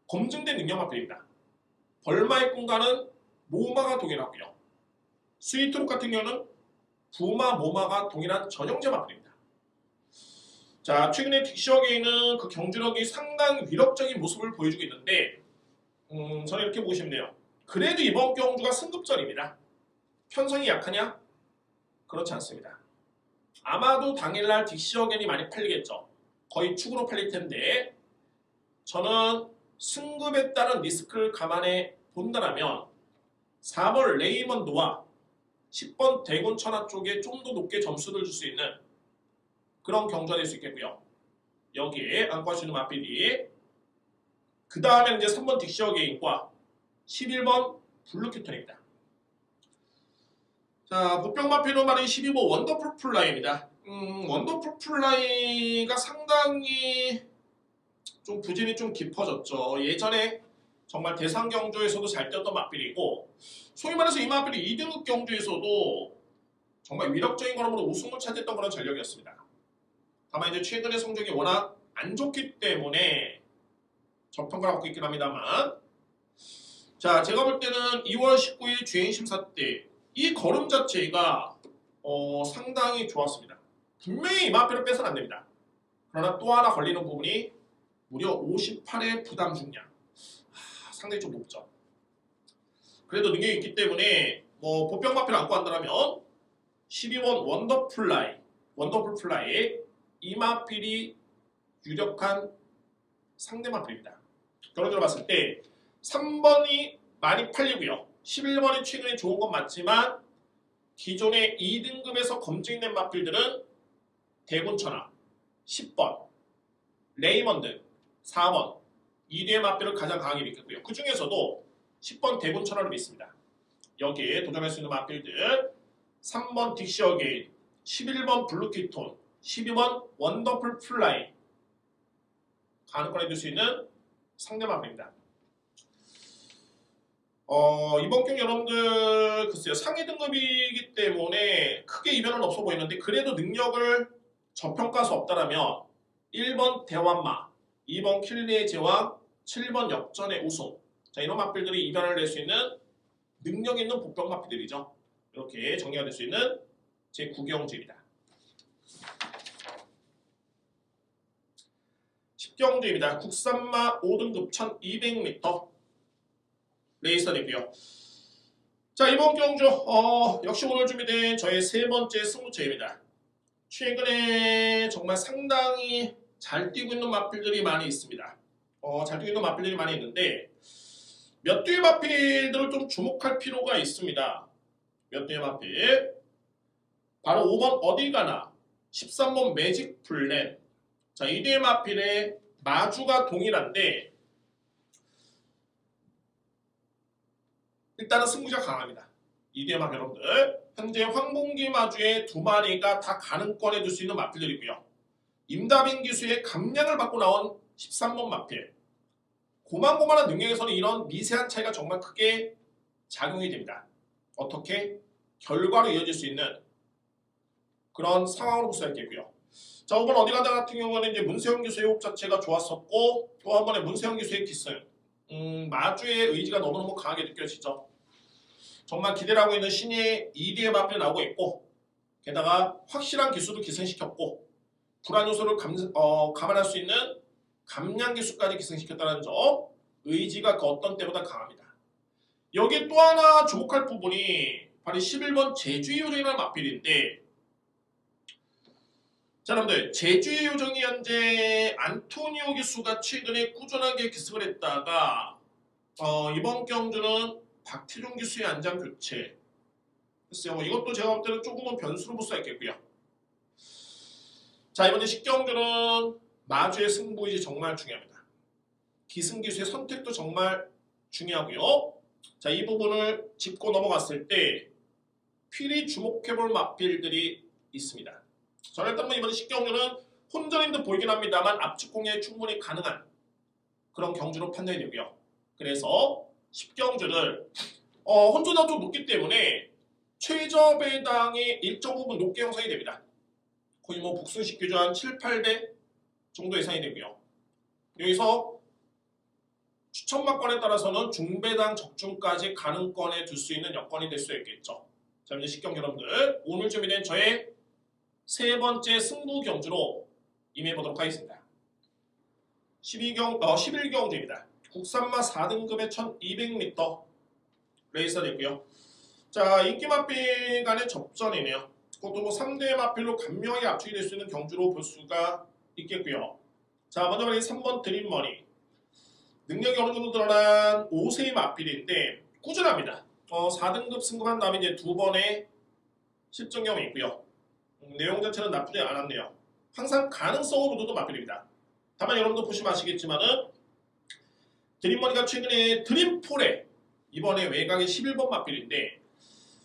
검증된 능력 마필입니다. 벌마의 꿈과는 모마가 동일하고요. 스위트로 같은 경우는 부마, 모마가 동일한 전형제 마필입니다. 자, 최근에 딕시어게인은 그 경주력이 상당히 위력적인 모습을 보여주고 있는데, 저는 이렇게 보고 싶네요. 그래도 이번 경주가 승급전입니다. 편성이 약하냐? 그렇지 않습니다. 아마도 당일날 딕시어겐이 많이 팔리겠죠. 거의 축으로 팔릴 텐데, 저는 승급에 따른 리스크를 감안해 본다면 4번 레이먼드와 10번 대군천하 쪽에 좀 더 높게 점수를 줄 수 있는 그런 경주가 될 수 있겠고요. 여기에 안고 할 수 있는 마필이, 그 다음에는 이제 3번 딕시어게인과 11번 블루키톤입니다. 자, 보병 마필로 말인 12번 원더풀 플라이입니다. 원더풀 플라이가 상당히 좀 부진이 좀 깊어졌죠. 예전에 정말 대상 경주에서도 잘 뛰었던 마필이고, 소위 말해서 이 마필이 2등급 경주에서도 정말 위력적인 걸음으로 우승을 차지했던 그런 전력이었습니다. 다만 이제 최근의 성적이 워낙 안 좋기 때문에 저평가를 받고 있긴 합니다만, 자, 제가 볼 때는 2월 19일 주행 심사 때 이 걸음 자체가 상당히 좋았습니다. 분명히 이 마필을 빼서는 안 됩니다. 그러나 또 하나 걸리는 부분이 무려 58의 부담 중량. 상당히 좀 높죠. 그래도 능력이 있기 때문에 뭐 보병 마필을 안고 한다면 12번 원더풀 플라이 이 마필이 유력한 상대 마필입니다. 결론적으로 봤을 때 3번이 많이 팔리고요. 11번이 최근에 좋은 건 맞지만 기존의 2등급에서 검증된 마필들은 대군천하, 10번, 레이먼드, 4번 이 대의 마필을 가장 강하게 믿겠고요. 그 중에서도 10번 대군천하를 믿습니다. 여기에 도전할 수 있는 마필들 3번 딕시어게인, 11번 블루키톤, 12번 원더풀 플라이 가능권 해줄 수 있는 상대 마필입니다. 이번 경기 여러분들 글쎄요, 상위 등급이기 때문에 크게 이변은 없어 보이는데, 그래도 능력을 저평가할 수 없다라면 1번 대환마, 2번 킬리의 제왕, 7번 역전의 우승. 자, 이런 마필들이 이변을 낼 수 있는 능력 있는 복병 마필들이죠. 이렇게 정리가 될 수 있는 제9경주입니다. 10경주입니다. 국산마 5등급 1200m 레이서이고요. 자, 이번 경주 역시 오늘 준비된 저의 세 번째 승부처입니다. 최근에 정말 상당히 잘 뛰고 있는 마필들이 많이 있습니다. 잘 뛰고 있는 마필들이 많이 있는데 몇 뒤의 마필들을 좀 주목할 필요가 있습니다. 몇 뒤의 마필 바로 5번 어디 가나, 13번 매직 플랜. 자, 이 뒤의 마필의 마주가 동일한데 일단은 승부가 강합니다. 이 뒤의 마필 여러분들 현재 황봉기 마주의 두 마리가 다 가능권에 둘 수 있는 마필들이고요. 임다빈 기수의 감량을 받고 나온 13번 마필. 고만고만한 능력에서는 이런 미세한 차이가 정말 크게 작용이 됩니다. 어떻게? 결과로 이어질 수 있는 그런 상황으로 볼 수가 있겠고요. 자, 5번 어디 가다 같은 경우는 이제 문세영 기수의 호흡 자체가 좋았었고 또 한 번에 문세영 기수의 기승. 마주의 의지가 너무너무 강하게 느껴지죠. 정말 기대를 하고 있는 신의 2뒤의 마필이 나오고 있고 게다가 확실한 기수도 기승시켰고 불안 요소를 감안할 수 있는 감량 기수까지 기승시켰다는 점 의지가 그 어떤 때보다 강합니다. 여기에 또 하나 주목할 부분이 바로 11번 제주의 요정이라는 마필인데 자, 여러분들 제주의 요정이 현재 안토니오 기수가 최근에 꾸준하게 기승을 했다가 이번 경주는 박태종 기수의 안장 교체. 글쎄요, 이것도 제가 볼 때는 조금은 변수로 볼 수가 있겠고요. 자, 이번에 10경주는 마주의 승부의지 정말 중요합니다. 기승 기수의 선택도 정말 중요하고요. 자, 이 부분을 짚고 넘어갔을 때 필히 주목해볼 마필들이 있습니다. 저는 일단 이번 10경주는 혼전인 듯 보이긴 합니다만 압축 공략이 충분히 가능한 그런 경주로 판단이 되고요. 그래서 10경주를 혼조도가 좀 높기 때문에 최저 배당이 일정 부분 높게 형성이 됩니다. 거의 뭐 북순식 규조 한 7, 8배 정도 예상이 되고요. 여기서 추천마권에 따라서는 중배당 적중까지 가능권에 둘 수 있는 여건이 될 수 있겠죠. 자, 이제 10경주 여러분들 오늘 준비된 저의 세 번째 승부 경주로 임해보도록 하겠습니다. 11경주입니다. 국산마 4등급의 1200m 레이서 됐고요. 자, 인기 마필 간의 접전이네요. 그것도 뭐 3대 마필로 간명하게 압축이 될 수 있는 경주로 볼 수가 있겠고요. 자, 먼저 말인 3번 드림머니. 능력이 어느 정도 드러난 5세의 마필인데 꾸준합니다. 4등급 승급한 다음에 이제 두 번의 실전 경험이 있고요. 내용 자체는 나쁘지 않았네요. 항상 가능성으로 묻어도 마필입니다. 다만 여러분도 보시면 아시겠지만은 드림머니가 최근에 드림폴에 이번에 외곽의 11번 마필인데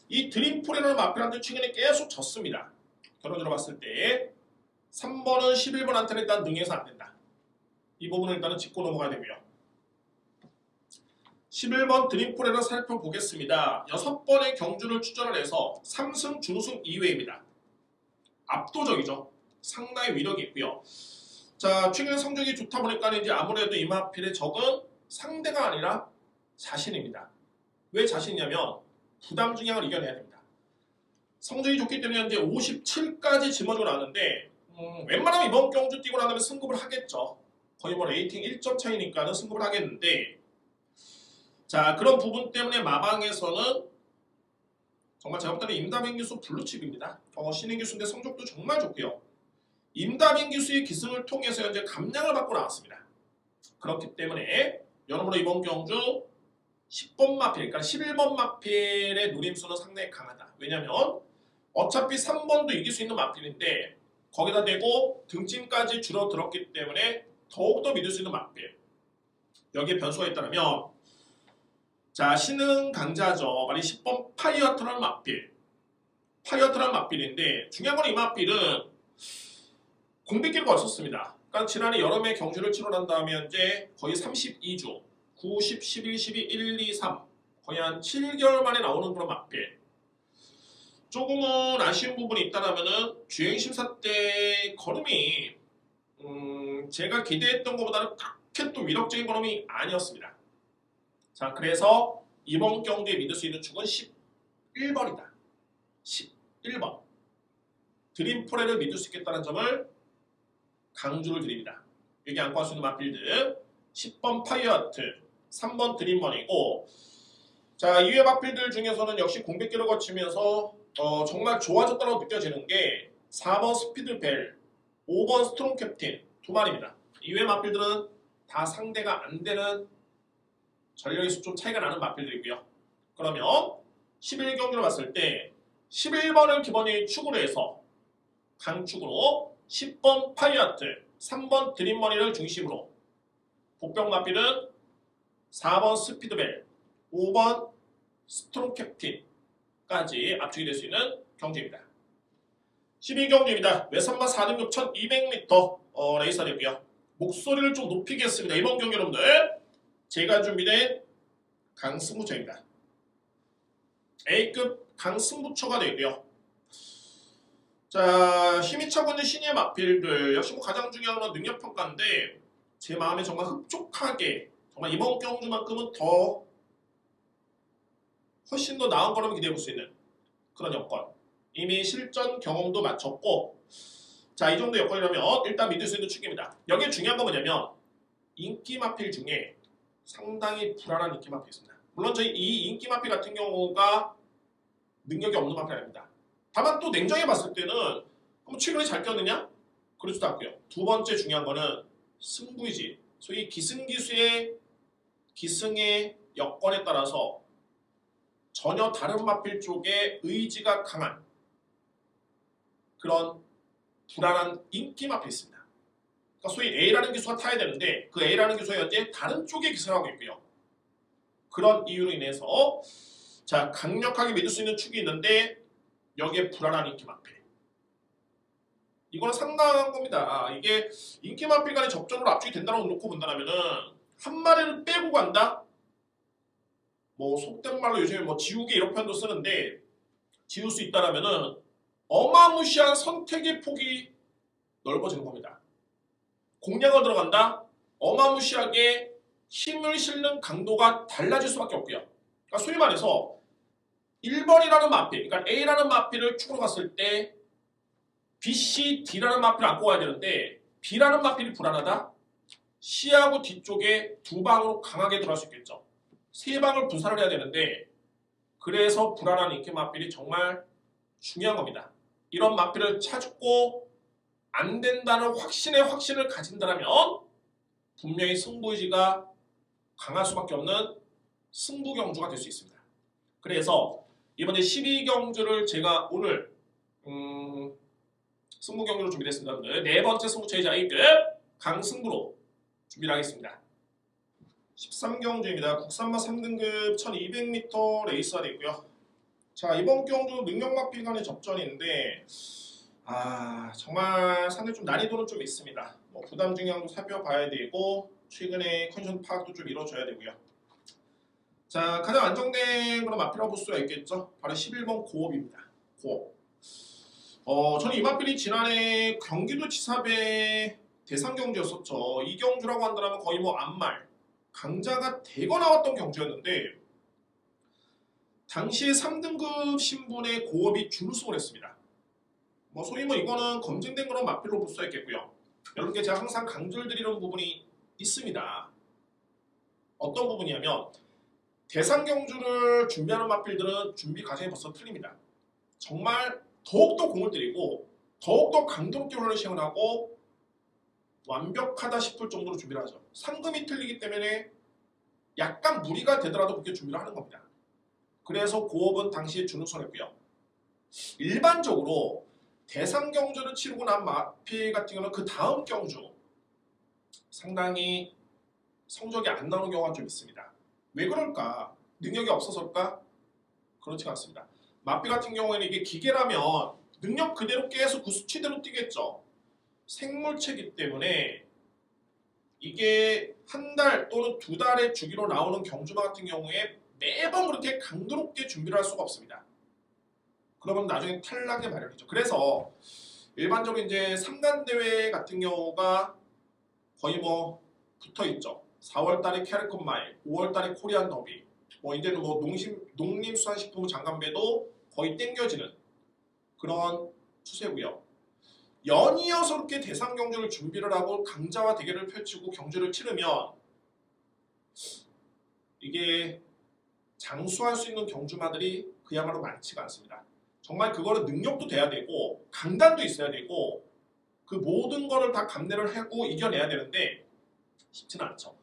이 드림폴이라는 마필한테 최근에 계속 졌습니다. 결론적으로 봤을 때 3번은 11번한테는 일단 능해서 안된다. 이 부분을 일단은 짚고 넘어가야 되고요. 11번 드림폴에를 살펴보겠습니다. 6번의 경주를 출전을 해서 3승 준우승 2회입니다. 압도적이죠. 상당히 위력이 있고요. 자, 최근 성적이 좋다 보니까 이제 아무래도 이 마필의 적은 상대가 아니라 자신입니다. 왜 자신이냐면 부담 중량을 이겨내야 됩니다. 성적이 좋기 때문에 현재 57까지 짊어지고 나왔는데 웬만하면 이번 경주 뛰고 나면 승급을 하겠죠. 거의 뭐 레이팅 1점 차이니까는 승급을 하겠는데 자, 그런 부분 때문에 마방에서는 정말 제가 볼 때는 임다빈 기수 블루칩입니다. 신인 기수인데 성적도 정말 좋고요. 임다빈 기수의 기승을 통해서 현재 감량을 받고 나왔습니다. 그렇기 때문에 여러분은 이번 경주 10번 마필, 그러니까 11번 마필의 노림수는 상당히 강하다. 왜냐하면 어차피 3번도 이길 수 있는 마필인데 거기다 대고 등짐까지 줄어들었기 때문에 더욱더 믿을 수 있는 마필. 여기에 변수가 있다면 자, 신흥 강자죠. 말이 10번 파이어트라는 마필. 파이어트라는 마필인데 중요한 건 이 마필은 공백기가 없었습니다. 그러니까 지난해 여름에 경주를 치러 난 다음에 현재 거의 32주 9, 10, 11, 12, 1, 2, 3 거의 한 7개월 만에 나오는 그런 마필. 조금은 아쉬운 부분이 있다면은 주행심사 때 걸음이 제가 기대했던 것보다는 그렇게 또 위력적인 걸음이 아니었습니다. 자, 그래서 이번 경주에 믿을 수 있는 축은 11번이다. 11번. 드림포레를 믿을 수 있겠다는 점을 강조를 드립니다. 여기 안고 갈 수 있는 마필드 10번 파이어하트, 3번 드림머니고 자 이외 마필들 중에서는 역시 공백기를 거치면서 정말 좋아졌다고 느껴지는 게 4번 스피드벨, 5번 스트롱 캡틴 두 마리입니다. 이외 마필들은 다 상대가 안 되는 전력에서 좀 차이가 나는 마필들이고요. 그러면 11경기로 봤을 때 11번을 기본이 축으로 해서 강축으로 10번 파이어하트, 3번 드림머니를 중심으로 복병 마필은 4번 스피드벨, 5번 스트롱 캡틴까지 압축이 될 수 있는 경주입니다. 12경주입니다. 외선마 4등급 1200m 레이서이고요. 목소리를 좀 높이겠습니다. 이번 경기 여러분들 제가 준비된 강승부처입니다. A급 강승부처가 되고요. 자 힘이 차고 있는 신예 마필들 역시 가장 중요한 건 능력평가인데 제 마음에 정말 흡족하게 정말 이번 경주만큼은 훨씬 더 나은 거라면 기대해볼 수 있는 그런 여건. 이미 실전 경험도 마쳤고 자 이 정도 여건이라면 일단 믿을 수 있는 축입니다. 여기에 중요한 건 뭐냐면 인기 마필 중에 상당히 불안한 인기 마필이 있습니다. 물론 저희 이 인기 마필 같은 경우가 능력이 없는 마필이 아닙니다. 다만 또 냉정히 봤을 때는 그럼 최근에 잘 꼈느냐? 그렇지도 않고요. 두 번째 중요한 거는 승부이지. 소위 기승기수의 기승의 여건에 따라서 전혀 다른 마필 쪽에 의지가 강한 그런 불안한 인기 마필이 있습니다. 그러니까 소위 A라는 기수가 타야 되는데 그 A라는 기수가 현재 다른 쪽에 기승을 하고 있고요. 그런 이유로 인해서 자 강력하게 믿을 수 있는 축이 있는데 여기에 불안한 인기 마필. 이거는 상당한 겁니다. 이게 인기 마필 간의 접전으로 압축이 된다고 놓고 본다면은 한 마리를 빼고 간다? 뭐 속된 말로 요즘에 뭐 지우개 이런 표현도 쓰는데 지울 수 있다라면은 어마무시한 선택의 폭이 넓어지는 겁니다. 공략을 들어간다? 어마무시하게 힘을 실는 강도가 달라질 수밖에 없고요. 그러니까 소위 말해서 1번이라는 마필, 그러니까 A라는 마필을 축으로 갔을 때 B, C, D라는 마필을 안고 가야 되는데 B라는 마필이 불안하다? C하고 D쪽에 두 방으로 강하게 들어갈 수 있겠죠. 세 방을 분산을 해야 되는데 그래서 불안한 인기 마필이 정말 중요한 겁니다. 이런 마필을 찾고 안 된다는 확신을 가진다면 분명히 승부의지가 강할 수밖에 없는 승부경주가 될 수 있습니다. 그래서 이번에 12경주를 제가 오늘 승부경주로 준비했습니다. 네 번째 승부처이자 A급 강승부로 준비를 하겠습니다. 13경주입니다. 국산마 3등급 1200m 레이스가 되고요. 자 이번 경주 능력마필 간의 접전인데 정말 상당히 좀 난이도는 좀 있습니다. 뭐 부담 중량도 살펴봐야 되고 최근에 컨디션 파악도 좀 이루어져야 되고요. 자 가장 안정된 그런 마필이라고 볼 수가 있겠죠. 바로 11번 고업입니다. 고업. 저는 이 마필이 지난해 경기도 지사배 대상 경주였었죠. 이 경주라고 한다면 거의 뭐 암말 강자가 대거 나왔던 경주였는데 당시에 3등급 신분의 고업이 준우승을 했습니다. 뭐 소위 뭐 이거는 검증된 그런 마필로 볼 수 있겠고요. 여러분께 제가 항상 강조드리는 부분이 있습니다. 어떤 부분이냐면 대상 경주를 준비하는 마필들은 준비 과정이 벌써 틀립니다. 정말 더욱더 공을 들이고 더욱더 강도롭게 훈련을 시행하고 완벽하다 싶을 정도로 준비를 하죠. 상금이 틀리기 때문에 약간 무리가 되더라도 그렇게 준비를 하는 겁니다. 그래서 고업은 당시에 준우승을 했고요. 일반적으로 대상 경주를 치르고 난 마필 같은 경우는 그 다음 경주 상당히 성적이 안 나오는 경우가 좀 있습니다. 왜 그럴까? 능력이 없어서일까? 그렇지 않습니다. 마필 같은 경우에는 이게 기계라면 능력 그대로 계속 그 수치대로 뛰겠죠. 생물체이기 때문에 이게 한 달 또는 두 달의 주기로 나오는 경주마 같은 경우에 매번 그렇게 강도롭게 준비를 할 수가 없습니다. 그러면 나중에 탈락의 마련이죠. 그래서 일반적으로 이제 3단 대회 같은 경우가 거의 뭐 붙어 있죠. 4월달에 캐리콘 마일, 5월달에 코리안 더비, 뭐 이제는 뭐 농림수산식품 장관배도 거의 땡겨지는 그런 추세고요. 연이어서 이렇게 대상 경주를 준비를 하고 강자와 대결을 펼치고 경주를 치르면 이게 장수할 수 있는 경주마들이 그야말로 많지가 않습니다. 정말 그거는 능력도 돼야 되고 강단도 있어야 되고 그 모든 거를 다 감내를 하고 이겨내야 되는데 쉽지는 않죠.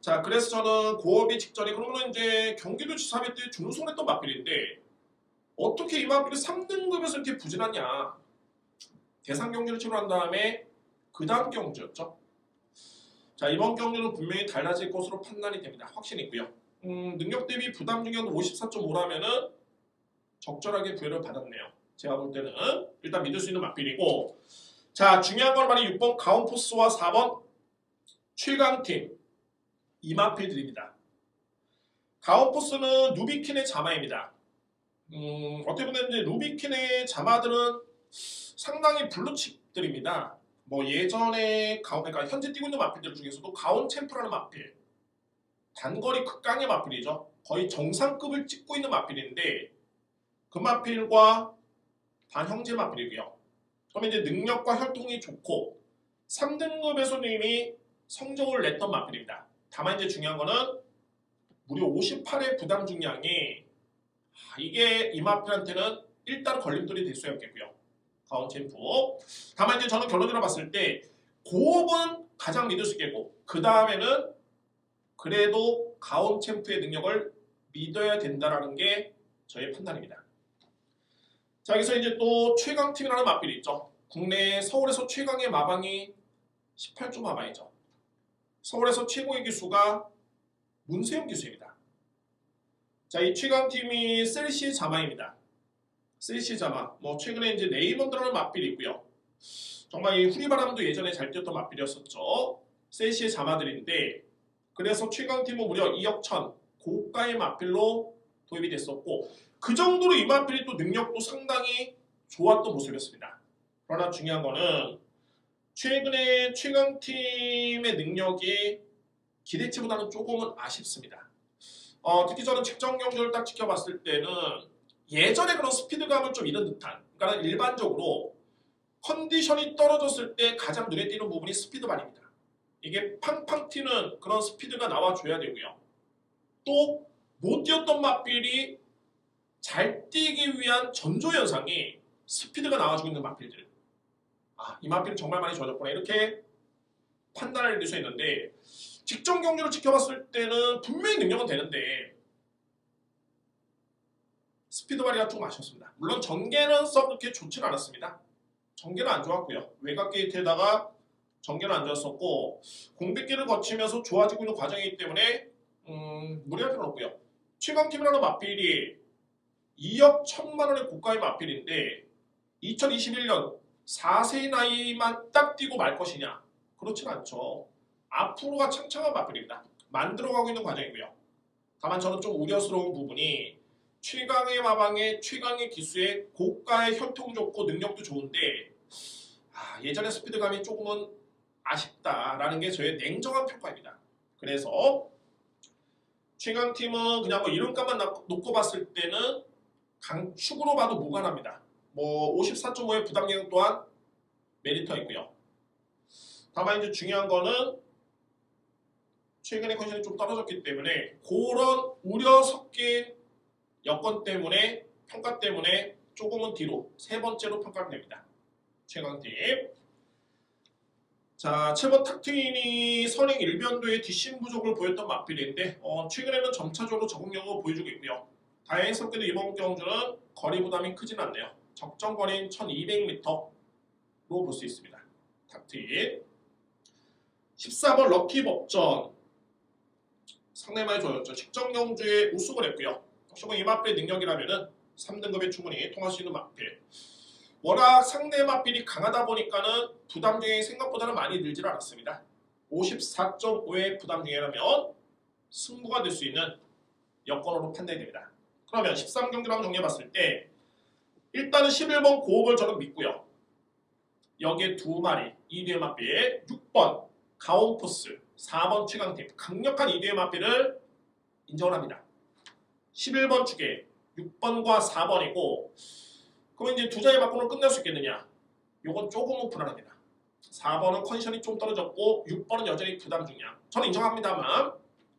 자, 그래서 저는 고업이 직전에 그러면 이제 경기도지사 때 준우승했던 맞빌인데 어떻게 이 맞빌이 3등급에서 이렇게 부진하냐. 대상 경주를 치러 한 다음에 그 다음 경주였죠. 자, 이번 경주는 분명히 달라질 것으로 판단이 됩니다. 확신이 있고요. 능력 대비 부담 중량도 54.5라면은 적절하게 부여를 받았네요. 제가 볼 때는 일단 믿을 수 있는 맞빌이고, 자, 중요한 건 말이 6번 가온포스와 4번 최강팀 이 맞빌 드립니다. 가온포스는 루비킨의 자마입니다. 어떻게 보면 이제 루비킨의 자마들은 상당히 블루칩들입니다. 뭐 예전에 그러니까 현재 뛰고 있는 마필들 중에서도 가온 챔프라는 마필, 단거리 극강의 마필이죠. 거의 정상급을 찍고 있는 마필인데 그 마필과 반형제 마필이고요. 그러면 이제 능력과 혈통이 좋고 3등급에서는 이미 성적을 냈던 마필입니다. 다만 이제 중요한 거는 무려 58의 부담 중량이 이게 이 마필한테는 일단 걸림돌이 될 수야 없겠고요. 가온 챔프. 다만 이제 저는 결론으로 봤을 때 고업은 가장 믿을 수 있겠고 그 다음에는 그래도 가온 챔프의 능력을 믿어야 된다라는 게 저의 판단입니다. 자, 여기서 이제 또 최강팀이라는 맞빌이 있죠. 국내 서울에서 최강의 마방이 18조 마방이죠. 서울에서 최고의 기수가 문세영 기수입니다. 자, 이 최강팀이 셀시 자마입니다. 셀시 자마. 뭐 최근에 이제 레이먼드라는 맞빌이 있고요. 정말 이 후리바람도 예전에 잘 뛰었던 맞빌이었었죠. 셀시의 자마들인데 그래서 최강팀은 무려 2억 1천 고가의 맞빌로 도입이 됐었고 그 정도로 이 맞빌이 또 능력도 상당히 좋았던 모습이었습니다. 그러나 중요한 거는 최근에 최강팀의 능력이 기대치보다는 조금은 아쉽습니다. 특히 저는 측정 경주를 딱 지켜봤을 때는 예전에 그런 스피드감을 좀 잃은 듯한, 그러니까 일반적으로 컨디션이 떨어졌을 때 가장 눈에 띄는 부분이 스피드반입니다. 이게 팡팡 튀는 그런 스피드가 나와줘야 되고요. 또 못 뛰었던 맞빌이 잘 뛰기 위한 전조현상이 스피드가 나와주고 있는 맞빌들. 이 맞빌은 정말 많이 좋아졌구나 이렇게 판단을 해줄 수 있는데 직전 경주를 지켜봤을 때는 분명히 능력은 되는데 스피드 발휘가 조금 아쉬웠습니다. 물론 전개는 썩 그렇게 좋지는 않았습니다. 전개는 안 좋았고요. 외곽 게이트에다가 전개는 안 좋았었고 공백기를 거치면서 좋아지고 있는 과정이기 때문에 무리할 필요는 없고요. 최강팀이라는 맞빌이 2억 1천만 원의 고가의 맞빌인데 2021년 4세의 나이만 딱 뛰고 말 것이냐? 그렇진 않죠. 앞으로가 창창한 맞빌입니다. 만들어가고 있는 과정이고요. 다만 저는 좀 우려스러운 부분이 최강의 마방의 최강의 기수의 고가의 혈통 좋고 능력도 좋은데 예전의 스피드감이 조금은 아쉽다라는 게 저의 냉정한 평가입니다. 그래서 최강팀은 그냥 뭐 이름값만 놓고 봤을 때는 강축으로 봐도 무관합니다. 뭐 54.5의 부담력 또한 메리트가 있고요. 다만 이제 중요한 거는 최근에 컨디션이 좀 떨어졌기 때문에 그런 우려 섞인 여건 때문에 평가 때문에 조금은 뒤로 세 번째로 평가가 됩니다. 최강팀. 자, 7번 탁트윈이 선행 일변도의 뒷심 부족을 보였던 맞빌인데 최근에는 점차적으로 적응력을 보여주고 있고요. 다행스럽게도 이번 경주는 거리 부담이 크진 않네요. 적정 거리는 1200m로 볼 수 있습니다. 탁트윈. 14번 럭키 법전 상당히 많이 좋아졌죠. 직전 경주에 우승을 했고요. 혹시 뭐 이 맞빌 능력이라면은 3등급에 충분히 통할 수 있는 맞빌. 워낙 상대 맞빌이 강하다 보니까는 부담중이 생각보다는 많이 늘질 않았습니다. 54.5의 부담중이라면 승부가 될 수 있는 여건으로 판단이 됩니다. 그러면 13경기를 한번 정리해봤을 때 일단은 11번 고업을 저는 믿고요. 여기에 두 마리 2뒤의 맞빌 6번 가온포스 4번 최강팀 강력한 2뒤의 맞빌을 인정을 합니다. 11번 축에 6번과 4번이고 그럼 이제 두 자리 바꾸면 끝날 수 있겠느냐? 요건 조금은 불안합니다. 4번은 컨디션이 좀 떨어졌고 6번은 여전히 부담 중량. 저는 인정합니다만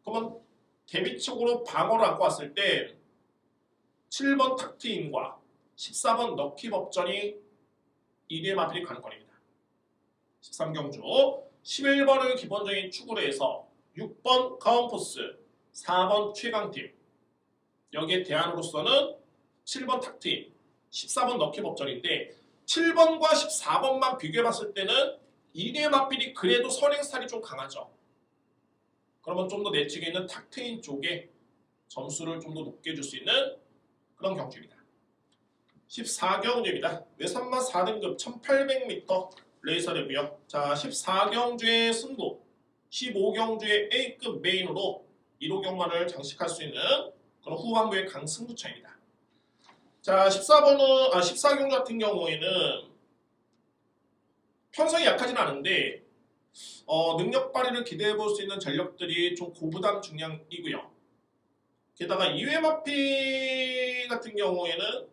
그러면 대비적으로 방어를 안고 왔을 때 7번 탁트인과 14번 럭키 법전이 2대 마필이 관건입니다. 13경주 11번을 기본적인 축으로 해서 6번 카운포스 4번 최강팀 여기에 대안으로서는 7번 탁트인 14번 럭키 법전인데 7번과 14번만 비교해봤을 때는 2대 마필이 그래도 선행 스타일이 좀 강하죠. 그러면 좀 더 내측에 있는 탁트인 쪽에 점수를 좀 더 높게 줄 수 있는 그런 경주입니다. 14경주입니다. 외산마 4등급 1800m 레이서래고요. 자, 14경주의 승부 15경주의 A급 메인으로 1호 경마를 장식할 수 있는 그런 후반부의 강승부차입니다. 자, 14경주 같은 경우에는 편성이 약하진 않은데 능력 발휘를 기대해 볼 수 있는 전력들이 좀 고부담 중량이고요. 게다가 2회 마필 같은 경우에는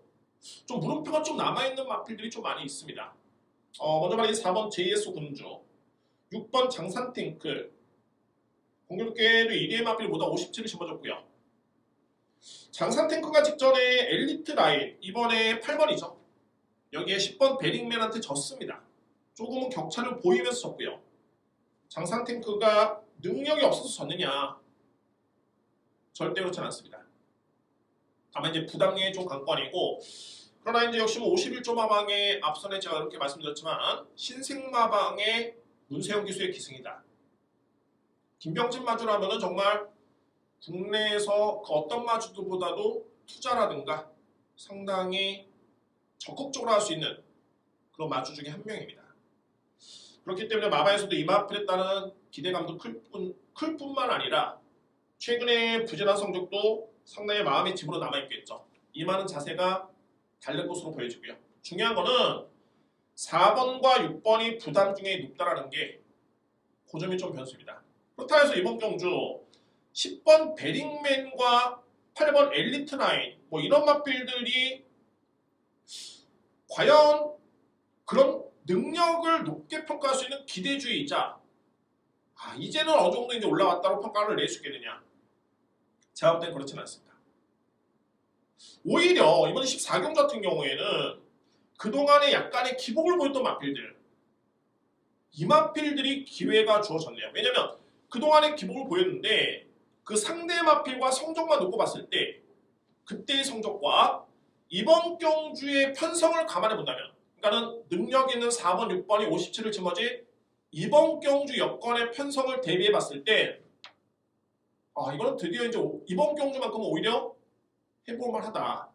좀 물음표가 좀 남아있는 마필들이 좀 많이 있습니다. 먼저 말하기 4번 JS 군주, 6번 장산탱크, 공교롭게도 1회 마필보다 57을 심어줬고요. 장산탱크가 직전에 엘리트 라인, 이번에 8번이죠. 여기에 10번 베링맨한테 졌습니다. 조금은 격차를 보이면서 졌고요. 장산탱크가 능력이 없어서 졌느냐? 절대 그렇지 않습니다. 다만 이제 부담력이 좀 관건이고, 그러나 이제 역시 51조 마방의 앞선에 제가 이렇게 말씀드렸지만 신생마방의 문세영 기수의 기승이다. 김병진 마주라면은 정말 국내에서 그 어떤 마주들보다도 투자라든가 상당히 적극적으로 할 수 있는 그런 마주 중에 한 명입니다. 그렇기 때문에 마방에서도 이 마필에 따른 기대감도 클 뿐만 아니라 최근에 부진한 성적도 상당히 마음의 집으로 남아있겠죠. 임하는 자세가 다른 것으로 보여지고요. 중요한 거는 4번과 6번이 부담 중에 높다라는 게 그 점이 좀 변수입니다. 그렇다 해서 이번 경주 10번 베링맨과 8번 엘리트 라인 뭐 이런 마필들이 과연 그런 능력을 높게 평가할 수 있는 기대주의이자 이제는 어느 정도 이제 올라왔다고 평가를 낼 수 있겠느냐? 제가 볼 땐 그렇지는 않습니다. 오히려 이번 14경주 같은 경우에는 그동안에 약간의 기복을 보였던 마필들 이 마필들이 기회가 주어졌네요. 왜냐면 그동안에 기복을 보였는데 그 상대 마필과 성적만 놓고 봤을 때 그때의 성적과 이번 경주의 편성을 감안해 본다면 그러니까는 능력 있는 4번, 6번이 57을 짊어진 이번 경주 여건의 편성을 대비해 봤을 때 이거는 드디어 이제 이번 경주만큼은 오히려 해볼만 하다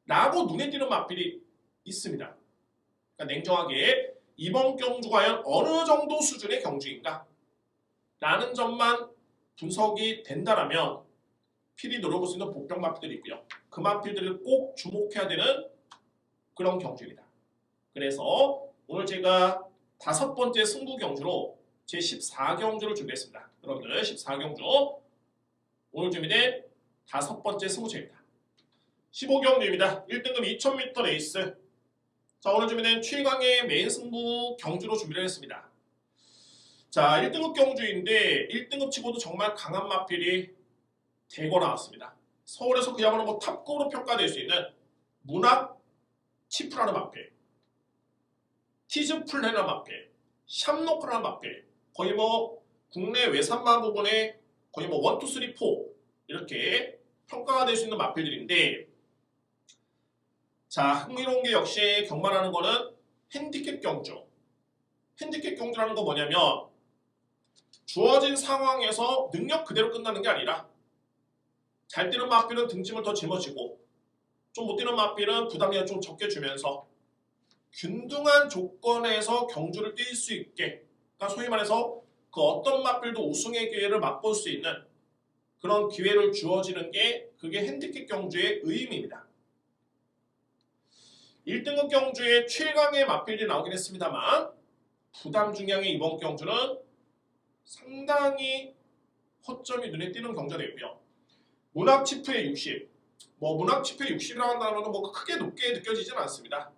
라고 눈에 띄는 마필이 있습니다. 그러니까 냉정하게 이번 경주가 과연 어느 정도 수준의 경주인가 라는 점만 분석이 된다라면 필히 노려볼 수 있는 복병 마필들이 있고요. 그 마필들을 꼭 주목해야 되는 그런 경주입니다. 그래서 오늘 제가 5번째 승부 경주로 제 14경주를 준비했습니다. 여러분들 14경주 오늘 준비된 5번째 승부처입니다. 15경주입니다. 1등급 2000m 레이스. 자, 오늘 준비된 최강의 메인 승부 경주로 준비를 했습니다. 자, 1등급 경주인데 1등급 치고도 정말 강한 마필이 대거 나왔습니다. 서울에서 그야말로 뭐 탑급으로 평가될 수 있는 문학 치프라는 마필, 티즈 플래너 마필, 샴노크라는 마필, 거의 뭐 국내 외산마 부분에 거의 뭐 1, 2, 3, 4 이렇게 평가가 될 수 있는 마필들인데 자, 흥미로운 게 역시 경마라는 거는 핸디캡 경주. 핸디캡 경주라는 거 뭐냐면 주어진 상황에서 능력 그대로 끝나는 게 아니라 잘 뛰는 마필은 등짐을 더 짊어지고 좀 못 뛰는 마필은 부담이 좀 적게 주면서 균등한 조건에서 경주를 뛸 수 있게 그러니까 소위 말해서 그 어떤 마필도 우승의 기회를 맛볼 수 있는 그런 기회를 주어지는 게 그게 핸디캡 경주의 의미입니다. 1등급 경주에 최강의 마필이 나오긴 했습니다만 부담 중량의 이번 경주는 상당히 허점이 눈에 띄는 경주가 되고요. 문학 치프의 60, 문학 치프의 60이라고 한다면 뭐 크게 높게 느껴지진 않습니다.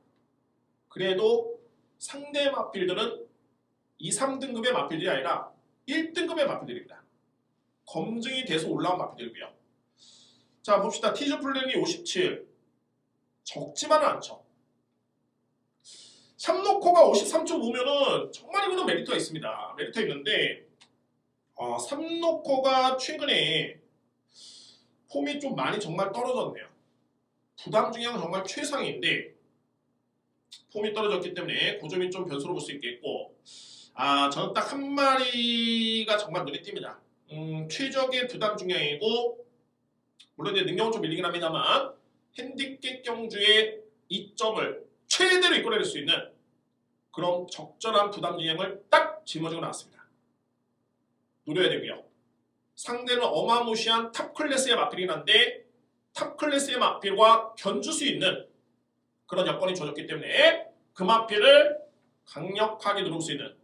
그래도 상대 마필들은 2, 3등급의 마필들이 아니라 1등급의 마필들입니다. 검증이 돼서 올라온 마필들이고요. 자 봅시다. 티즈 플랜이 57 적지만은 않죠. 샴노코가 53.5면은 정말 이거는 메리트가 있습니다. 메리트가 있는데 샴노코가 최근에 폼이 좀 많이 정말 떨어졌네요. 부담 중량은 정말 최상인데 폼이 떨어졌기 때문에 그 점이 좀 변수로 볼 수 있겠고 저는 딱 한 마리가 정말 눈에 띕니다. 최적의 부담 중량이고 물론 이제 능력은 좀 밀리긴 합니다만 핸디캡 경주의 이점을 최대로 이끌어낼 수 있는 그런 적절한 부담 중량을 딱 짊어지고 나왔습니다. 노려야 되고요. 상대는 어마무시한 탑 클래스의 마필이긴 한데 탑 클래스의 마필과 견줄 수 있는 그런 여건이 주어졌기 때문에 그 마필을 강력하게 누를 수 있는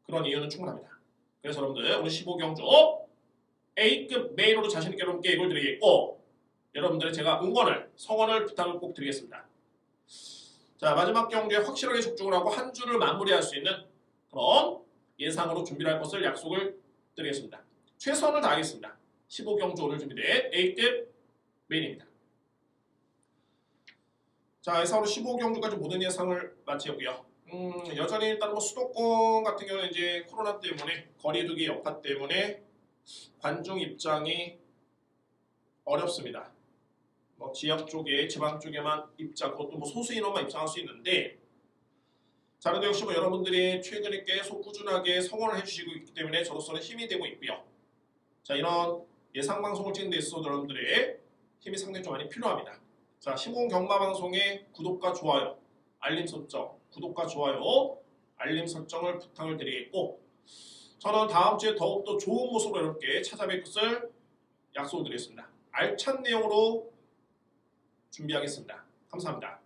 그런 이유는 충분합니다. 그래서 여러분들 오늘 15경주 A급 메이로로 자신있게 여러분께 이걸 드리겠고 여러분들의 제가 응원을 성원을 부탁을 꼭 드리겠습니다. 자 마지막 경주에 확실하게 적중을 하고 한 주를 마무리할 수 있는 그런 예상으로 준비를 할 것을 약속을 드리겠습니다. 최선을 다하겠습니다. 15경주 오늘 준비된 A급 메인입니다. 자 예상으로 15경주까지 모든 예상을 마치었고요. 여전히 일단 뭐 수도권 같은 경우는 이제 코로나 때문에 거리두기 여파 때문에 관중 입장이 어렵습니다. 뭐 지역 쪽에 지방 쪽에만 입장, 그것도 뭐 소수 인원만 입장할 수 있는데 자 그래도 역시 뭐 여러분들이 최근에 계속 꾸준하게 성원을 해주시고 있기 때문에 저로서는 힘이 되고 있고요. 자 이런 예상 방송을 찍는 데 있어서 여러분들의 힘이 상당히 좀 많이 필요합니다. 자 시공 경마 방송의 구독과 좋아요, 알림 설정, 구독과 좋아요, 알림 설정을 부탁을 드리겠고 저는 다음 주에 더욱더 좋은 모습으로 여러분께 찾아뵐 것을 약속드리겠습니다. 알찬 내용으로 준비하겠습니다. 감사합니다.